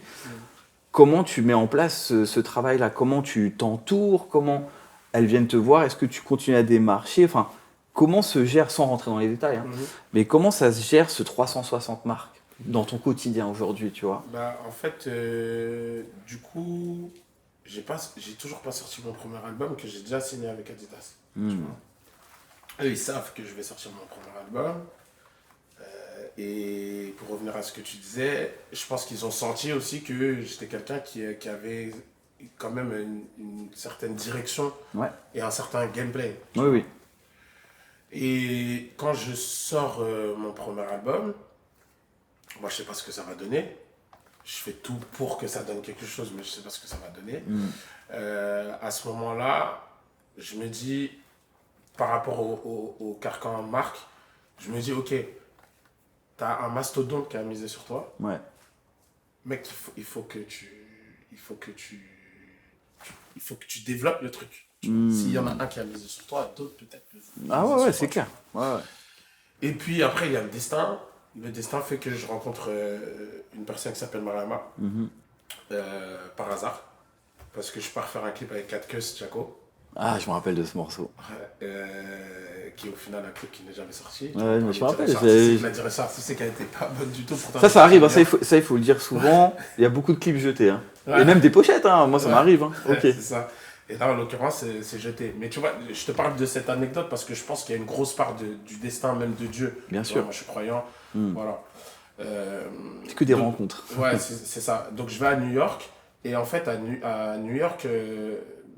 comment tu mets en place ce travail-là? Comment tu t'entoures? Comment elles viennent te voir? Est-ce que tu continues à démarcher? Enfin, comment se gère, sans rentrer dans les détails, hein, mais comment ça se gère ce 360 marques dans ton quotidien aujourd'hui, tu vois? Bah, en fait, du coup, j'ai toujours pas sorti mon premier album que j'ai déjà signé avec Adidas. Tu vois. Eux, ils savent que je vais sortir mon premier album. Et pour revenir à ce que tu disais, je pense qu'ils ont senti aussi que j'étais quelqu'un qui avait quand même une certaine direction Ouais. et un certain gameplay. Oui, oui. Et quand je sors mon premier album, moi je sais pas ce que ça va donner. Je fais tout pour que ça donne quelque chose, mais je sais pas ce que ça va donner. À ce moment-là, je me dis, par rapport au carcan marque, je me dis, ok, t'as un mastodonte qui a misé sur toi. Ouais. Mec, il faut que tu. Il faut que tu. Il faut que tu développes le truc. Tu vois. S'il y en a un qui a misé sur toi, d'autres peut-être peuvent Ah miser ouais, ouais, sur c'est toi, clair. Ouais, ouais. Et puis après, il y a le destin. Le destin fait que je rencontre une personne qui s'appelle Mariama, par hasard. Parce que je pars faire un clip avec 4 Queues, Jaco. Ah, je me rappelle de ce morceau. Qui est au final un clip qui n'est jamais sorti. Ouais, mais je me rappelle. La direction artistique a été pas bonne du tout. Pourtant, Ça arrive, hein, ça, il faut le dire souvent. Il y a beaucoup de clips jetés. Hein. Ouais. Et même des pochettes, hein. Moi, ça m'arrive. Hein. Ok. C'est ça. Et là, en l'occurrence, c'est jeté. Mais tu vois, je te parle de cette anecdote parce que je pense qu'il y a une grosse part du destin, même de Dieu. Bien Tu sûr. vois, moi, je suis croyant. Voilà. C'est que des rencontres. Ouais, c'est ça. Donc, je vais à New York. Et en fait, à New York,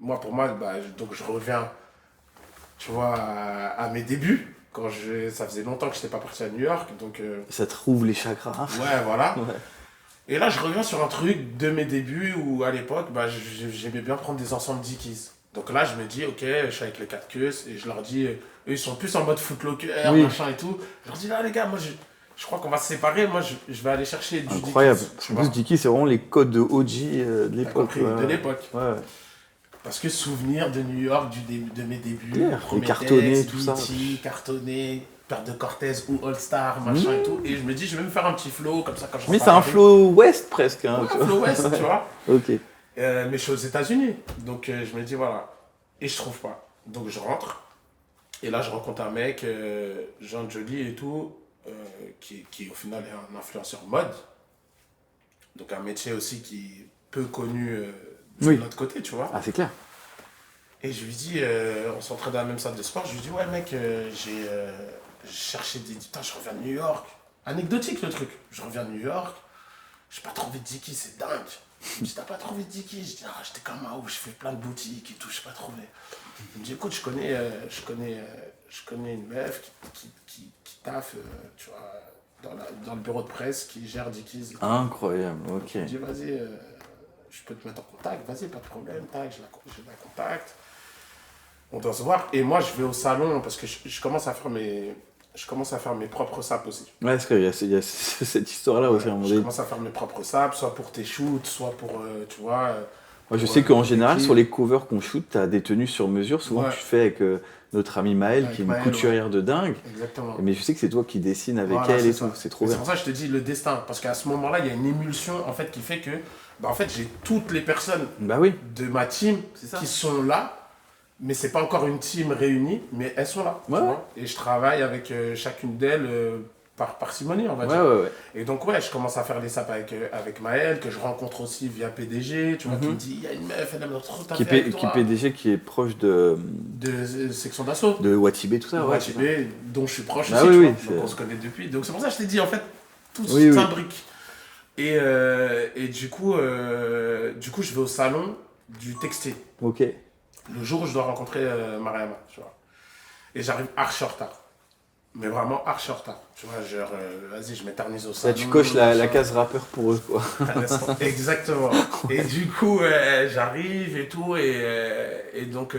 pour moi, donc je reviens, tu vois, à mes débuts. Ça faisait longtemps que je n'étais pas parti à New York. Donc, ça te rouvre les chakras. Ouais, voilà. Ouais. Et là, je reviens sur un truc de mes débuts où, à l'époque, j'aimais bien prendre des ensembles Dickies. Donc là, je me dis, ok, je suis avec les 4 Queues et je leur dis, eux, ils sont plus en mode footlocker, machin et tout. Je leur dis, là, les gars, moi, je crois qu'on va se séparer. Moi, je vais aller chercher du Incroyable. Dickies. En plus, Dickies, c'est vraiment les codes de OG de l'époque. De l'époque. Ouais. Parce que souvenir de New York, de mes débuts, les cartonnés, tout ça. Cartonné, paire de Cortez ou All Star, machin et tout. Et je me dis, je vais me faire un petit flow comme ça quand je Mais c'est un flow West presque. Hein, un flow West, tu vois. Ok. Mais je suis aux États-Unis. Donc je me dis, voilà. Et je trouve pas. Donc je rentre. Et là, je rencontre un mec, Jean Joly et tout, qui au final est un influenceur mode. Donc un métier aussi qui est peu connu de l'autre côté, tu vois. Ah, c'est clair. Et je lui dis, on s'entraîne dans la même salle de sport, je lui dis, ouais mec, j'ai cherché des... Putain, je reviens de New York. Anecdotique le truc. Je reviens de New York, j'ai pas trouvé de Dickies, c'est dingue. Il me dit, t'as pas trouvé de Dickies? Je dis, ah, j'étais comme un ouf, je fais plein de boutiques et tout, j'ai pas trouvé. Il me dit, écoute, je connais une meuf qui taffe, tu vois, dans le bureau de presse, qui gère Dickies. Incroyable, ok. Je me dis, vas-y, je peux te mettre en contact, vas-y, pas de problème, tac, je la contacte. On doit se voir. Et moi, je vais au salon parce que je commence à faire mes propres sapes aussi. Ouais, parce qu'il y a cette histoire-là aussi. Je commence à faire mes propres sapes, soit pour tes shoots, soit pour, tu vois... Moi, je sais qu'en général, sur les covers qu'on shoot, tu as des tenues sur mesure. Souvent, tu fais avec notre amie Maëlle, qui est une couturière de dingue. Exactement. Mais je sais que c'est toi qui dessines avec elle et tout. C'est trop bien. C'est pour ça que je te dis le destin. Parce qu'à ce moment-là, il y a une émulsion en fait, qui fait que en fait, j'ai toutes les personnes de ma team qui sont là. Mais c'est pas encore une team réunie, mais elles sont là. Tu vois. Et je travaille avec chacune d'elles par parcimonie, on va dire. Et donc, je commence à faire les sapes avec Maëlle, que je rencontre aussi via PDG, tu vois, qui me dit, il y a une meuf, elle aime trop ta avec toi. Qui PDG, qui est proche de section d'assaut. De Watibé, tout ça. Watibé, dont je suis proche aussi, donc on se connaît depuis. Donc c'est pour ça que je t'ai dit, en fait, tout s'imbrique. Et du coup, je vais au salon du textile. Ok. Le jour où je dois rencontrer Mariama, tu vois. Et j'arrive archi en retard. Mais vraiment archi en retard. Tu vois, genre, vas-y, je m'éternise au salon. Là, tu coches la case rappeur pour eux, quoi. Exactement. Et du coup, j'arrive et tout, et donc,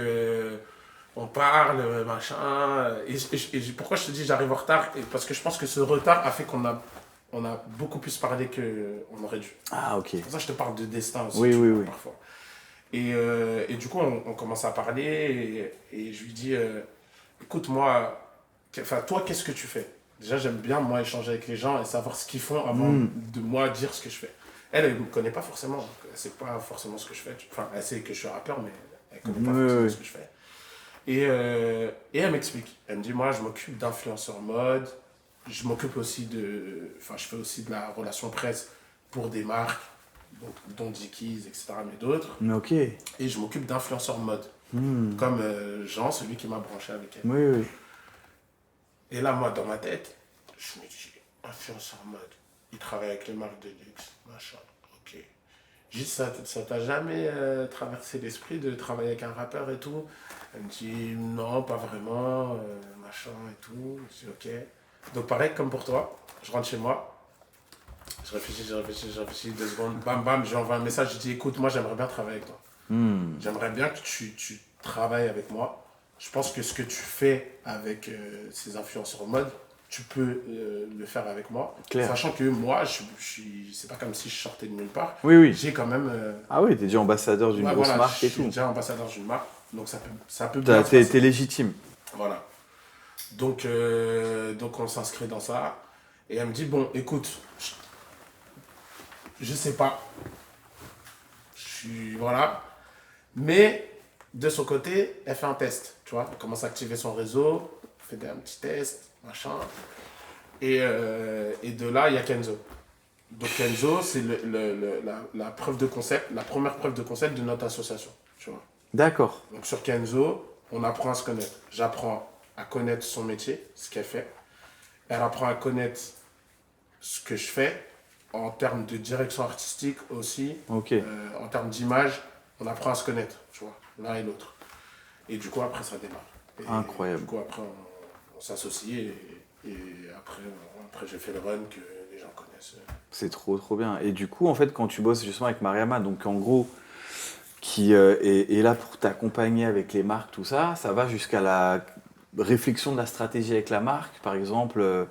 on parle, machin. Et pourquoi je te dis j'arrive en retard? Parce que je pense que ce retard a fait qu'on a beaucoup plus parlé qu'on aurait dû. Ah, ok. C'est pour ça que je te parle de destin aussi, oui. parfois. Et du coup, on commence à parler et je lui dis, écoute, moi, toi, qu'est-ce que tu fais? Déjà, j'aime bien, moi, échanger avec les gens et savoir ce qu'ils font avant de moi dire ce que je fais. Elle ne me connaît pas forcément, elle ne sait pas forcément ce que je fais. Enfin, elle sait que je suis rappeur, mais elle ne connaît pas forcément ce que je fais. Et elle m'explique. Elle me dit, moi, je m'occupe d'influenceurs mode, je m'occupe aussi je fais aussi de la relation presse pour des marques, donc, dont Dickies, etc., mais d'autres. Ok. Et je m'occupe d'influenceurs mode, comme Jean, celui qui m'a branché avec elle. Oui. Et là, moi, dans ma tête, je me dis, influenceur mode, il travaille avec les marques de luxe, machin, ok. Juste, ça t'a jamais traversé l'esprit de travailler avec un rappeur et tout? Elle me dit, non, pas vraiment, machin et tout. Je dis, ok. Donc, pareil, comme pour toi, je rentre chez moi. Je réfléchis 2 secondes. Bam, bam, je lui envoie un message. Je dis, écoute, moi, j'aimerais bien travailler avec toi. J'aimerais bien que tu travaille avec moi. Je pense que ce que tu fais avec ces influenceurs mode, tu peux le faire avec moi. Clair. Sachant que moi, c'est pas comme si je sortais de nulle part. Oui, oui. J'ai quand même... Ah oui, t'es déjà ambassadeur d'une grosse marque et je suis tout. déjà ambassadeur d'une marque, donc ça peut bien se T'es passer. légitime. Voilà. Donc on s'inscrit dans ça. Et elle me dit, bon, écoute, je sais pas. Voilà. Mais de son côté, elle fait un test. Tu vois, elle commence à activer son réseau, fait un petit test, machin. Et de là, il y a Kenzo. Donc Kenzo, c'est la preuve de concept, la première preuve de concept de notre association. Tu vois. D'accord. Donc sur Kenzo, on apprend à se connaître. J'apprends à connaître son métier, ce qu'elle fait. Elle apprend à connaître ce que je fais en termes de direction artistique aussi, Ok. en termes d'image. On apprend à se connaître, tu vois, l'un et l'autre. Et du coup, après, ça démarre. Et Incroyable. Du coup, après, on s'associe et après, j'ai fait le run que les gens connaissent. C'est trop bien. Et du coup, en fait, quand tu bosses justement avec Mariama, donc en gros, qui est là pour t'accompagner avec les marques, tout ça, ça va jusqu'à la réflexion de la stratégie avec la marque, par exemple.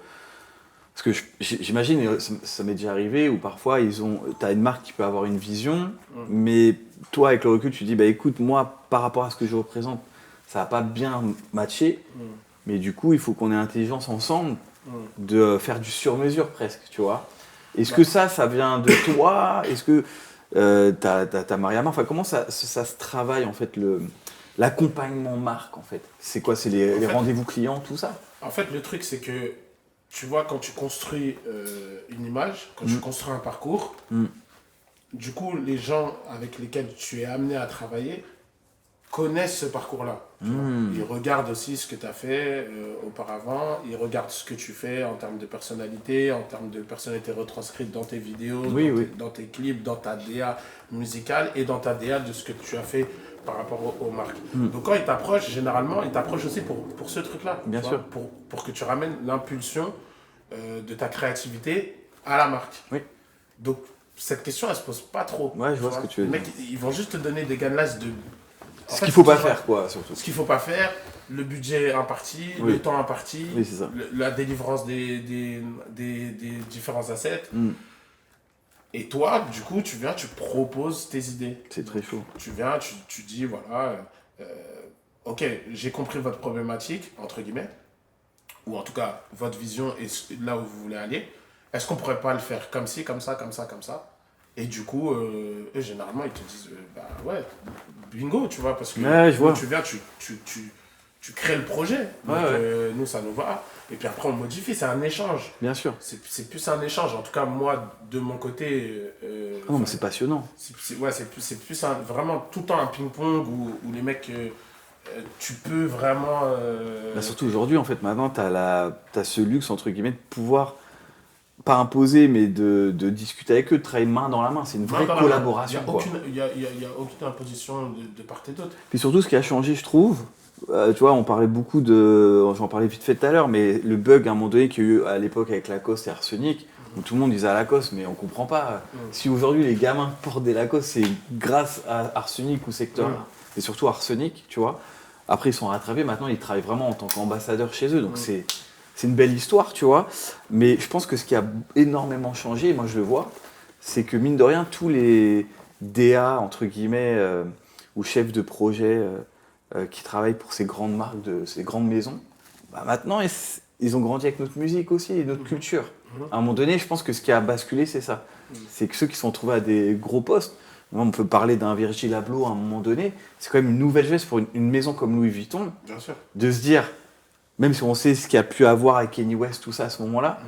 Parce que j'imagine, et ça m'est déjà arrivé, où parfois, t'as une marque qui peut avoir une vision, mais toi, avec le recul, tu dis, bah écoute, moi, par rapport à ce que je représente, ça va pas bien matché, mais du coup, il faut qu'on ait intelligence ensemble de faire du sur-mesure presque, tu vois. Est-ce que ça vient de toi? Est-ce que t'as Mariama? Enfin, comment ça se travaille, en fait, l'accompagnement marque, en fait? C'est quoi? C'est les rendez-vous clients, tout ça? En fait, le truc, c'est que, tu vois, quand tu construis une image, quand tu construis un parcours, du coup, les gens avec lesquels tu es amené à travailler connaissent ce parcours-là. Ils regardent aussi ce que tu as fait auparavant, ils regardent ce que tu fais en termes de personnalité retranscrite dans tes vidéos, dans tes clips, dans ta DA musicale et dans ta DA de ce que tu as fait par rapport aux marques. Donc quand ils t'approchent, généralement, ils t'approchent aussi pour ce truc-là. Bien sûr. Pour que tu ramènes l'impulsion de ta créativité à la marque. Oui. Donc cette question, elle se pose pas trop. Ouais, je vois ce que tu veux dire. Les mecs, ils vont juste te donner des ganas de... Ce qu'il faut pas faire, quoi, surtout. Ce qu'il faut pas faire, le budget imparti, le temps imparti, c'est ça. la délivrance des différents assets. Et toi, du coup, tu viens, tu proposes tes idées. C'est très chaud. Tu viens, tu dis, voilà, ok, j'ai compris votre problématique, entre guillemets, ou en tout cas, votre vision et là où vous voulez aller. Est-ce qu'on pourrait pas le faire comme ci, comme ça, comme ça, comme ça? Et du coup, eux, généralement, ils te disent, bah ouais, bingo, tu vois, parce que je vois. tu viens, tu crées le projet. Donc, nous, ça nous va. Et puis après, on modifie, c'est un échange. Bien sûr. C'est plus un échange. En tout cas, moi, de mon côté... non, mais c'est passionnant. C'est plus vraiment tout le temps un ping-pong où les mecs... tu peux vraiment... Bah, surtout aujourd'hui, en fait, maintenant, t'as ce luxe, entre guillemets, de pouvoir... pas imposer, mais de discuter avec eux, de travailler main dans la main. C'est une vraie collaboration. Il n'y a aucune imposition de part et d'autre. Puis surtout, ce qui a changé, je trouve, tu vois, on parlait beaucoup j'en parlais vite fait tout à l'heure, mais le bug à un moment donné qu'il y a eu à l'époque avec Lacoste et Arsenic, où tout le monde disait à Lacoste, mais on comprend pas. Si aujourd'hui les gamins portent des Lacoste, c'est grâce à Arsenic ou Secteur, et surtout Arsenic, tu vois. Après, ils sont rattrapés, maintenant ils travaillent vraiment en tant qu'ambassadeurs chez eux, donc c'est une belle histoire, tu vois. Mais je pense que ce qui a énormément changé, et moi je le vois, c'est que mine de rien, tous les DA, entre guillemets, ou chefs de projet qui travaillent pour ces grandes marques, ces grandes maisons, bah maintenant, ils ont grandi avec notre musique aussi et notre culture. À un moment donné, je pense que ce qui a basculé, c'est ça. C'est que ceux qui sont retrouvés à des gros postes, moi, on peut parler d'un Virgil Abloh à un moment donné, c'est quand même une nouvelle geste pour une maison comme Louis Vuitton, bien sûr, de se dire, même si on sait ce qu'il y a pu avoir avec Kanye West, tout ça à ce moment-là,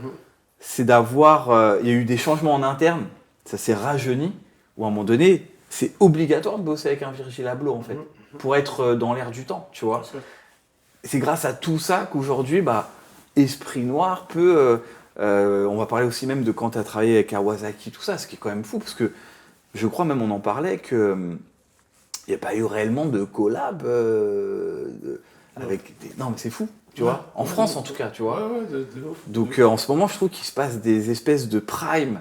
c'est d'avoir... il y a eu des changements en interne, ça s'est rajeuni, où à un moment donné, c'est obligatoire de bosser avec un Virgil Abloh, en fait, pour être dans l'air du temps, tu vois. C'est grâce à tout ça qu'aujourd'hui, Esprit Noir peut... on va parler aussi même de quand tu as travaillé avec Kawasaki, tout ça, ce qui est quand même fou, parce que je crois même, on en parlait, qu'il n'y a pas eu réellement de collab avec des... Non, mais c'est fou. Tu vois, en France en tout cas, tu vois. De ouf. Donc en ce moment, je trouve qu'il se passe des espèces de prime,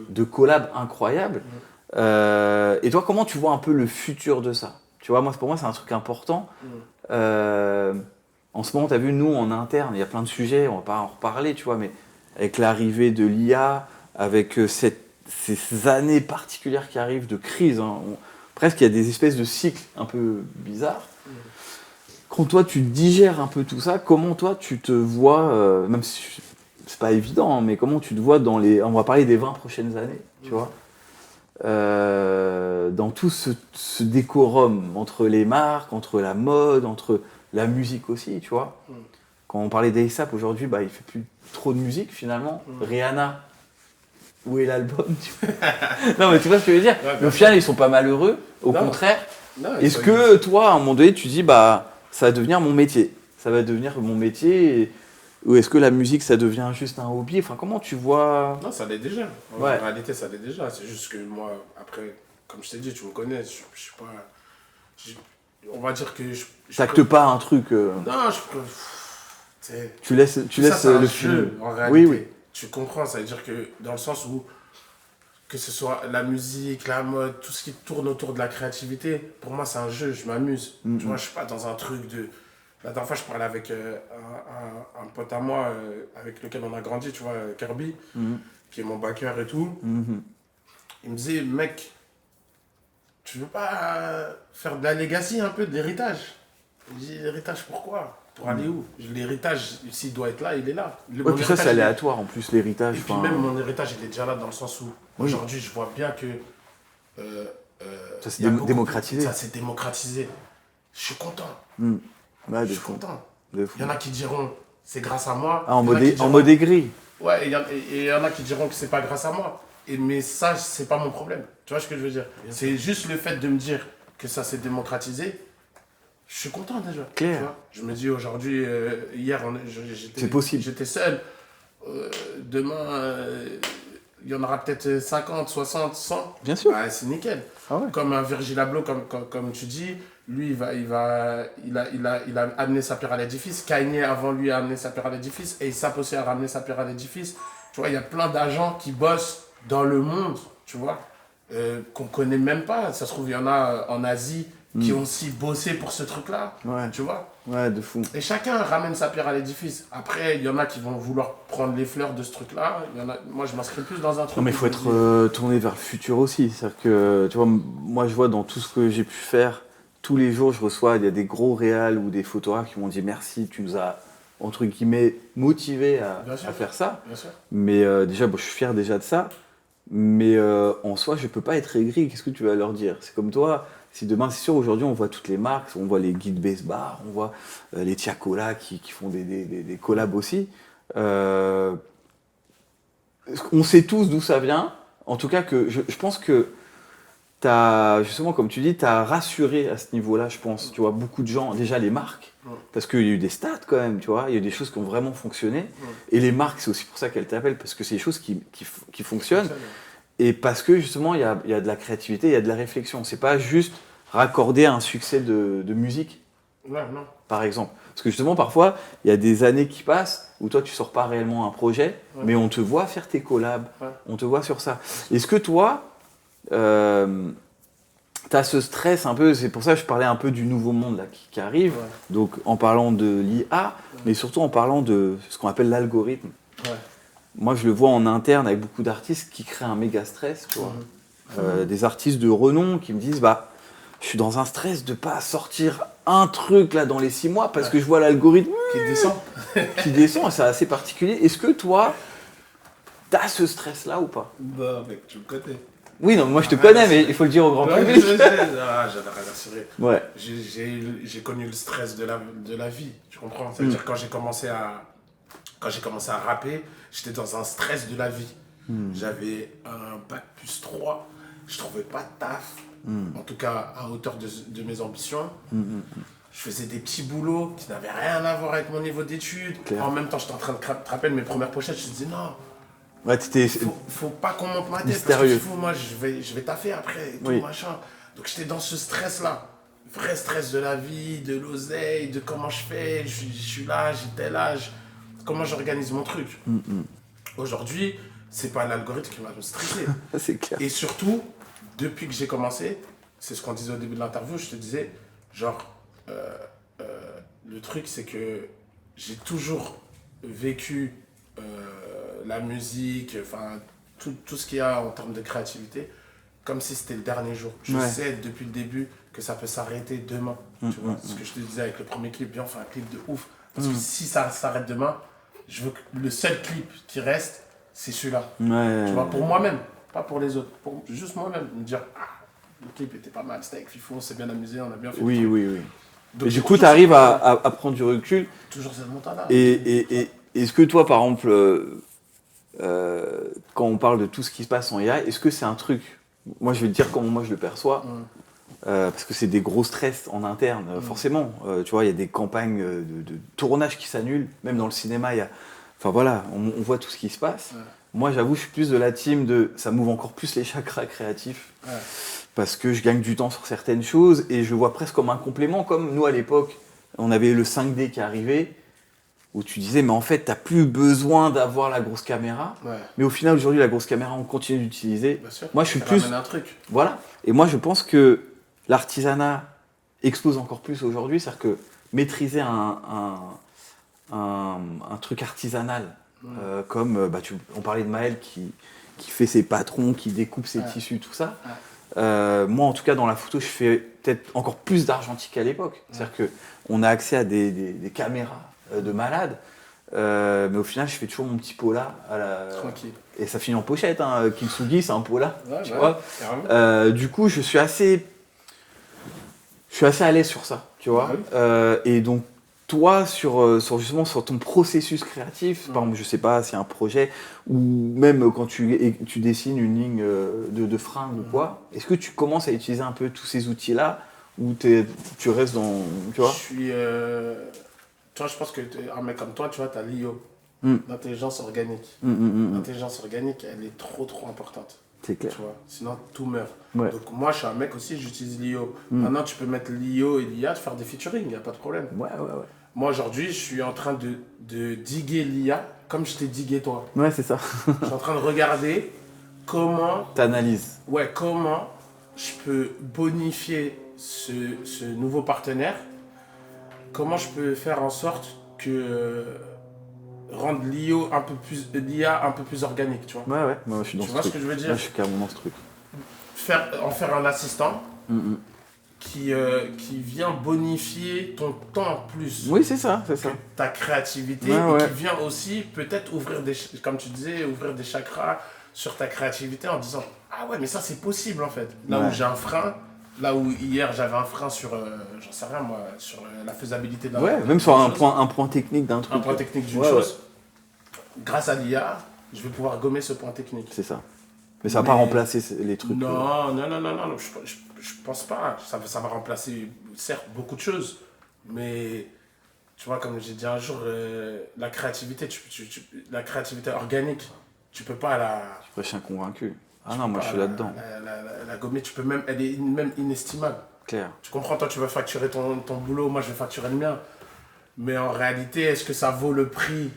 de collab incroyables. Et toi, comment tu vois un peu le futur de ça? Tu vois, pour moi, c'est un truc important. En ce moment, tu as vu, nous, en interne, il y a plein de sujets, on va pas en reparler, tu vois, mais avec l'arrivée de l'IA, avec ces années particulières qui arrivent de crise, hein, presque il y a des espèces de cycles un peu bizarres. Quand toi, tu digères un peu tout ça, comment toi, tu te vois, même si c'est pas évident, hein, mais comment tu te vois dans on va parler des 20 prochaines années, tu vois, dans tout ce décorum entre les marques, entre la mode, entre la musique aussi, tu vois. Quand on parlait d'A$AP aujourd'hui, il fait plus trop de musique finalement. Rihanna, où est l'album, tu vois? Non mais tu vois ce que je veux dire. Au final, ils sont pas malheureux, au contraire. Non, Est-ce que toi, à un moment donné, tu dis, ça va devenir mon métier, ça va devenir mon métier, ou est-ce que la musique, ça devient juste un hobby? Enfin, comment tu vois? Non, ça l'est déjà. En réalité, ça l'est déjà. C'est juste que moi, après, comme je t'ai dit, tu me connais, je suis pas... on va dire que... T'actes pas un truc... Non, tu laisses le film. En réalité. Oui. Tu comprends, ça veut dire que dans le sens où, que ce soit la musique, la mode, tout ce qui tourne autour de la créativité, pour moi, c'est un jeu, je m'amuse. Tu vois, je suis pas dans un truc de... La dernière fois, je parlais avec un pote à moi avec lequel on a grandi, tu vois, Kirby, qui est mon backer et tout. Il me disait, mec, tu veux pas faire de la legacy un peu, de l'héritage? Je dis, l'héritage, pourquoi? Pour aller où? L'héritage, s'il doit être là, il est là. Ouais, puis ça, c'est aléatoire en plus, l'héritage. Et puis même mon héritage, il est déjà là dans le sens où aujourd'hui, je vois bien que... ça s'est démocratisé. Ça s'est démocratisé. Je suis content. Ouais, je suis content. Il y en a qui diront, c'est grâce à moi. Ah, en mode aigri. Ouais, et il y en a qui diront que c'est pas grâce à moi. Mais ça, c'est pas mon problème. Tu vois ce que je veux dire? C'est juste le fait de me dire que ça s'est démocratisé. Je suis content déjà. Clair. Tu vois, je me dis aujourd'hui, hier, c'est possible. J'étais seul. Demain, il y en aura peut-être 50, 60, 100. Bien sûr. C'est nickel. Ah ouais. Comme un Virgil Abloh, comme tu dis, lui, il a amené sa pierre à l'édifice. Kanye, avant lui, a amené sa pierre à l'édifice. Et Sap aussi a ramené sa pierre à l'édifice. Tu vois, il y a plein d'agents qui bossent dans le monde, tu vois, qu'on connaît même pas. Ça se trouve, il y en a en Asie qui ont aussi bossé pour ce truc-là, tu vois. Ouais, de fou. Et chacun ramène sa pierre à l'édifice. Après, il y en a qui vont vouloir prendre les fleurs de ce truc-là. Moi, je m'inscris plus dans un truc. Non, mais il faut être tourné vers le futur aussi. C'est-à-dire que, tu vois, moi, je vois dans tout ce que j'ai pu faire, tous les jours, je reçois, il y a des gros réals ou des photographes qui m'ont dit merci, tu nous as, entre guillemets, motivés à faire ça. Bien sûr. Mais déjà, je suis fier déjà de ça. Mais en soi, je peux pas être aigri. Qu'est-ce que tu vas leur dire? C'est comme toi. Si demain, c'est sûr, aujourd'hui, on voit toutes les marques, on voit les guides Base Bar, on voit les Tiakola qui font des collabs aussi. On sait tous d'où ça vient. En tout cas, que je pense que justement, comme tu dis, tu as rassuré à ce niveau-là, je pense. Tu vois, beaucoup de gens, déjà les marques, parce qu'il y a eu des stats quand même, tu vois, il y a eu des choses qui ont vraiment fonctionné. Et les marques, c'est aussi pour ça qu'elles t'appellent, parce que c'est des choses qui fonctionnent. Et parce que justement, il y a de la créativité, il y a de la réflexion. C'est pas juste raccorder à un succès de musique, par exemple. Parce que justement, parfois, il y a des années qui passent où toi, tu sors pas réellement un projet, mais on te voit faire tes collabs, on te voit sur ça. Est-ce que toi, tu as ce stress un peu, c'est pour ça que je parlais un peu du nouveau monde là, qui arrive, donc en parlant de l'IA, mais surtout en parlant de ce qu'on appelle l'algorithme. Moi, je le vois en interne avec beaucoup d'artistes qui créent un méga stress, tu vois. Des artistes de renom qui me disent, je suis dans un stress de pas sortir un truc là dans les 6 mois parce que je vois l'algorithme qui descend, et c'est assez particulier. Est-ce que toi, t'as ce stress là ou pas? Mec, tu me connais. Oui, non, moi je te connais, mais il faut le dire au grand public. J'en ai rien à cirer. Ouais. J'ai connu le stress de la vie, tu comprends? C'est-à-dire quand j'ai commencé à rapper, j'étais dans un stress de la vie. J'avais un bac+3, je trouvais pas de taf, en tout cas à hauteur de mes ambitions. Je faisais des petits boulots qui n'avaient rien à voir avec mon niveau d'études. En même temps, j'étais en train de te rappeler mes premières pochettes, je me disais non. Ouais, faut pas qu'on monte ma tête, mystérieux. parce que moi je vais taffer après, et tout machin. Donc j'étais dans ce stress-là. Vrai stress de la vie, de l'oseille, de comment je fais, je suis là, j'ai tel âge, comment j'organise mon truc. Aujourd'hui, c'est pas l'algorithme qui va me stresser. C'est clair. Et surtout, depuis que j'ai commencé, c'est ce qu'on disait au début de l'interview, je te disais, genre, le truc, c'est que j'ai toujours vécu la musique, enfin, tout ce qu'il y a en termes de créativité, comme si c'était le dernier jour. Je sais depuis le début que ça peut s'arrêter demain. Tu vois, ce que je te disais avec le premier clip, bien, on fait un clip de ouf. Parce que si ça s'arrête demain, je veux que le seul clip qui reste, c'est celui-là. Tu vois, pour moi-même, pas pour les autres. Pour juste moi-même, me dire, le clip était pas mal, c'était avec Fifo, on s'est bien amusé, on a bien fait. Oui. Donc, et du coup, tu arrives à prendre du recul. Toujours cette montagne-là. Et est-ce que toi, par exemple, quand on parle de tout ce qui se passe en IA, est-ce que c'est un truc, moi je vais te dire comment moi je le perçois, parce que c'est des gros stress en interne, forcément. Tu vois, il y a des campagnes de tournage qui s'annulent, même dans le cinéma, il y a... Enfin voilà, on voit tout ce qui se passe. Moi, j'avoue, je suis plus de la team de... Ça m'ouvre encore plus les chakras créatifs, parce que je gagne du temps sur certaines choses, et je vois presque comme un complément, comme nous à l'époque, on avait le 5D qui arrivait, où tu disais, mais en fait, t'as plus besoin d'avoir la grosse caméra. Mais au final, aujourd'hui, la grosse caméra, on continue d'utiliser. Moi, je suis plus... un truc. Voilà. Et moi, je pense que l'artisanat explose encore plus aujourd'hui. C'est-à-dire que maîtriser un truc artisanal, comme on parlait de Maël qui fait ses patrons, qui découpe ses tissus, tout ça. Moi, en tout cas, dans la photo, je fais peut-être encore plus d'argentique qu'à l'époque. C'est-à-dire qu'on a accès à des caméras de malade, mais au final, je fais toujours mon petit pola tranquille. Et ça finit en pochette. Kintsugi, c'est un pola, tu vois. Du coup, je suis assez à l'aise sur ça, tu vois. Et donc, toi, sur ton processus créatif, par exemple, je sais pas, c'est un projet, ou même quand tu dessines une ligne de fringue ou quoi, est-ce que tu commences à utiliser un peu tous ces outils-là, ou tu restes dans... Tu vois, toi, je pense que un mec comme toi, tu vois, tu as l'IO, l'intelligence organique. L'intelligence organique, elle est trop importante. C'est clair. Tu vois, sinon tout meurt. Donc moi, je suis un mec aussi, j'utilise l'IO. Maintenant, tu peux mettre l'IO et l'IA, faire des featuring, il n'y a pas de problème. Moi, aujourd'hui, je suis en train de diguer l'IA comme je t'ai digué toi. C'est ça. Je suis en train de regarder comment... T'analyses. Comment je peux bonifier ce nouveau partenaire. Comment je peux faire en sorte que rendre l'IA un peu plus organique, tu vois. Moi je suis dans tu vois ce que je veux dire. Moi, je suis carrément dans ce truc. En faire un assistant qui vient bonifier ton temps en plus. Oui, c'est ça. Ta créativité et qui vient aussi peut-être comme tu disais, ouvrir des chakras sur ta créativité en disant ah ouais, mais ça c'est possible en fait. Là où j'ai un frein, là où hier j'avais un frein sur, j'en sais rien moi, sur la faisabilité d'un même sur un point technique d'un truc. Un point technique d'une chose. Grâce à l'IA, je vais pouvoir gommer ce point technique. C'est ça. Mais ça va pas remplacer les trucs. Non, je pense pas. Ça va remplacer, certes, beaucoup de choses. Mais, tu vois, comme j'ai dit un jour, la créativité, la créativité organique, tu peux pas la... Je prêche un convaincu. Ah non, moi je suis là-dedans. La gommer, elle est même inestimable. Clair. Tu comprends, toi tu veux facturer ton boulot, moi je vais facturer le mien. Mais en réalité, est-ce que ça vaut le prix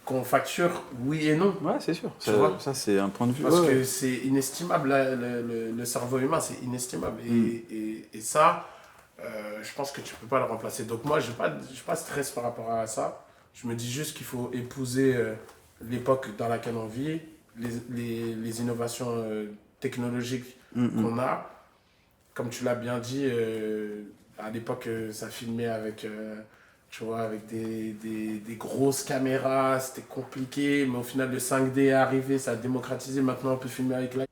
qu'on facture? Oui et non. C'est sûr. Ça c'est un point de vue. Parce que c'est inestimable, le cerveau humain, c'est inestimable. Et ça, je pense que tu peux pas le remplacer. Donc moi, je n'ai pas de stress par rapport à ça. Je me dis juste qu'il faut épouser l'époque dans laquelle on vit, les innovations technologiques qu'on a. Comme tu l'as bien dit, à l'époque, ça filmait avec... tu vois, avec des grosses caméras, c'était compliqué, mais au final le 5D est arrivé, ça a démocratisé, maintenant on peut filmer avec la...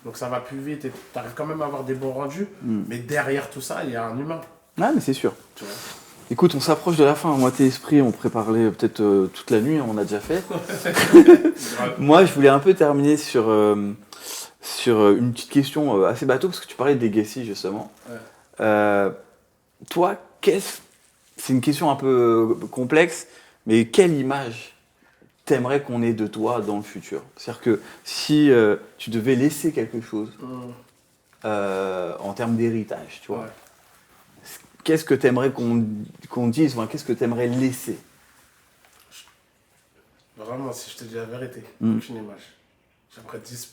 Donc ça va plus vite et tu arrives quand même à avoir des bons rendus, mais derrière tout ça, il y a un humain. Ah mais c'est sûr. Tu vois. Écoute, on s'approche de la fin, moi tes esprits, on préparait peut-être toute la nuit, on a déjà fait. Moi je voulais un peu terminer sur une petite question assez bateau, parce que tu parlais de Legacy justement. Toi, c'est une question un peu complexe, mais quelle image t'aimerais qu'on ait de toi dans le futur? C'est-à-dire que si tu devais laisser quelque chose en termes d'héritage, tu vois, qu'est-ce que t'aimerais qu'on dise, qu'est-ce que t'aimerais laisser? Vraiment, si je te dis la vérité, aucune image.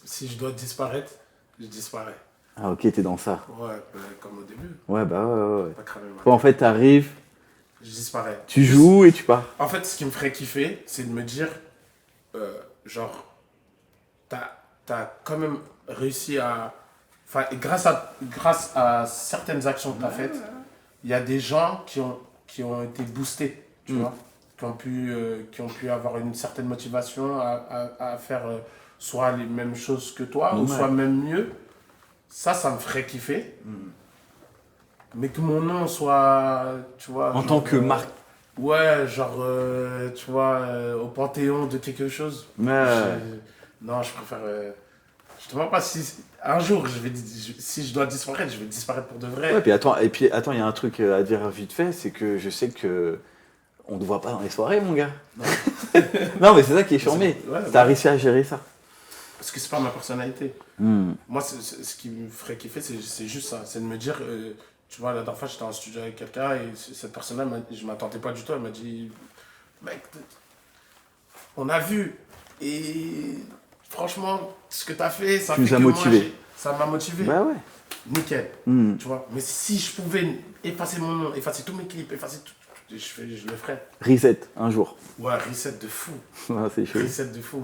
Si je dois disparaître, je disparais. Ah ok, t'es dans ça. Ouais, comme au début. Ouais, bah ouais. Pas cramer ma Bon, en fait, t'arrives, Je disparais. tu joues et tu pars. En fait, ce qui me ferait kiffer, c'est de me dire, genre, t'as quand même réussi à... Enfin, grâce à certaines actions que t'as faites, il y a des gens qui ont été boostés, tu vois, qui ont pu avoir une certaine motivation à faire soit les mêmes choses que toi, ou soit même mieux. Ça me ferait kiffer. Mais que mon nom soit, tu vois... En tant que marque. Ouais, genre, tu vois, au panthéon de quelque chose. Non, je préfère... je te mens pas si... Un jour, si je dois disparaître, je vais disparaître pour de vrai. Ouais, puis attends, il y a un truc à dire vite fait, c'est que je sais que on te voit pas dans les soirées, mon gars. Non. Non, mais c'est ça qui est charmé. Ouais, T'as réussi à gérer ça. Parce que c'est pas ma personnalité. Moi, ce qui me ferait kiffer, c'est juste ça. C'est de me dire, tu vois, la dernière fois, j'étais en studio avec quelqu'un et cette personne-là, je m'attendais pas du tout. Elle m'a dit, mec, on a vu. Et franchement, ce que t'as fait, ça Tu nous fait as que motivé. moi, ça m'a motivé. Bah ouais. Nickel. Tu vois, mais si je pouvais effacer mon nom, effacer tous mes clips, effacer tout, je le ferais. Reset, un jour. Ouais, reset de fou. Ouais, c'est chaud. Reset de fou.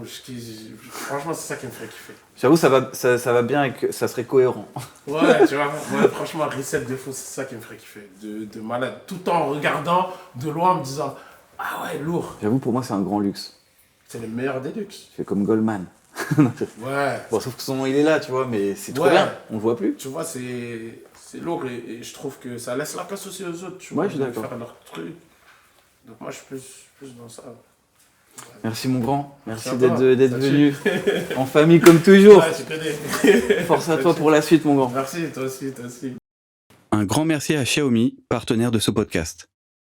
Franchement, c'est ça qui me ferait kiffer. J'avoue, ça va bien et que ça serait cohérent. Ouais, tu vois, ouais, franchement, reset de fou, c'est ça qui me ferait kiffer. De malade. Tout en regardant de loin, en me disant, ah ouais, lourd. J'avoue, pour moi, c'est un grand luxe. C'est le meilleur des luxe. Je fais comme Goldman. Ouais. Bon, sauf que son nom, il est là, tu vois, mais c'est trop Ouais. bien. On le voit plus. Tu vois, c'est lourd et je trouve que ça laisse la place aussi aux autres, tu Ouais, vois, je suis de d'accord. faire leur truc. Donc moi, je suis plus dans ça. Merci, mon grand. Merci Ça va, d'être ça venu. En famille, comme toujours. Ouais, tu connais. Force à toi pour la suite, mon grand. Merci, toi aussi, toi aussi. Un grand merci à Xiaomi, partenaire de ce podcast.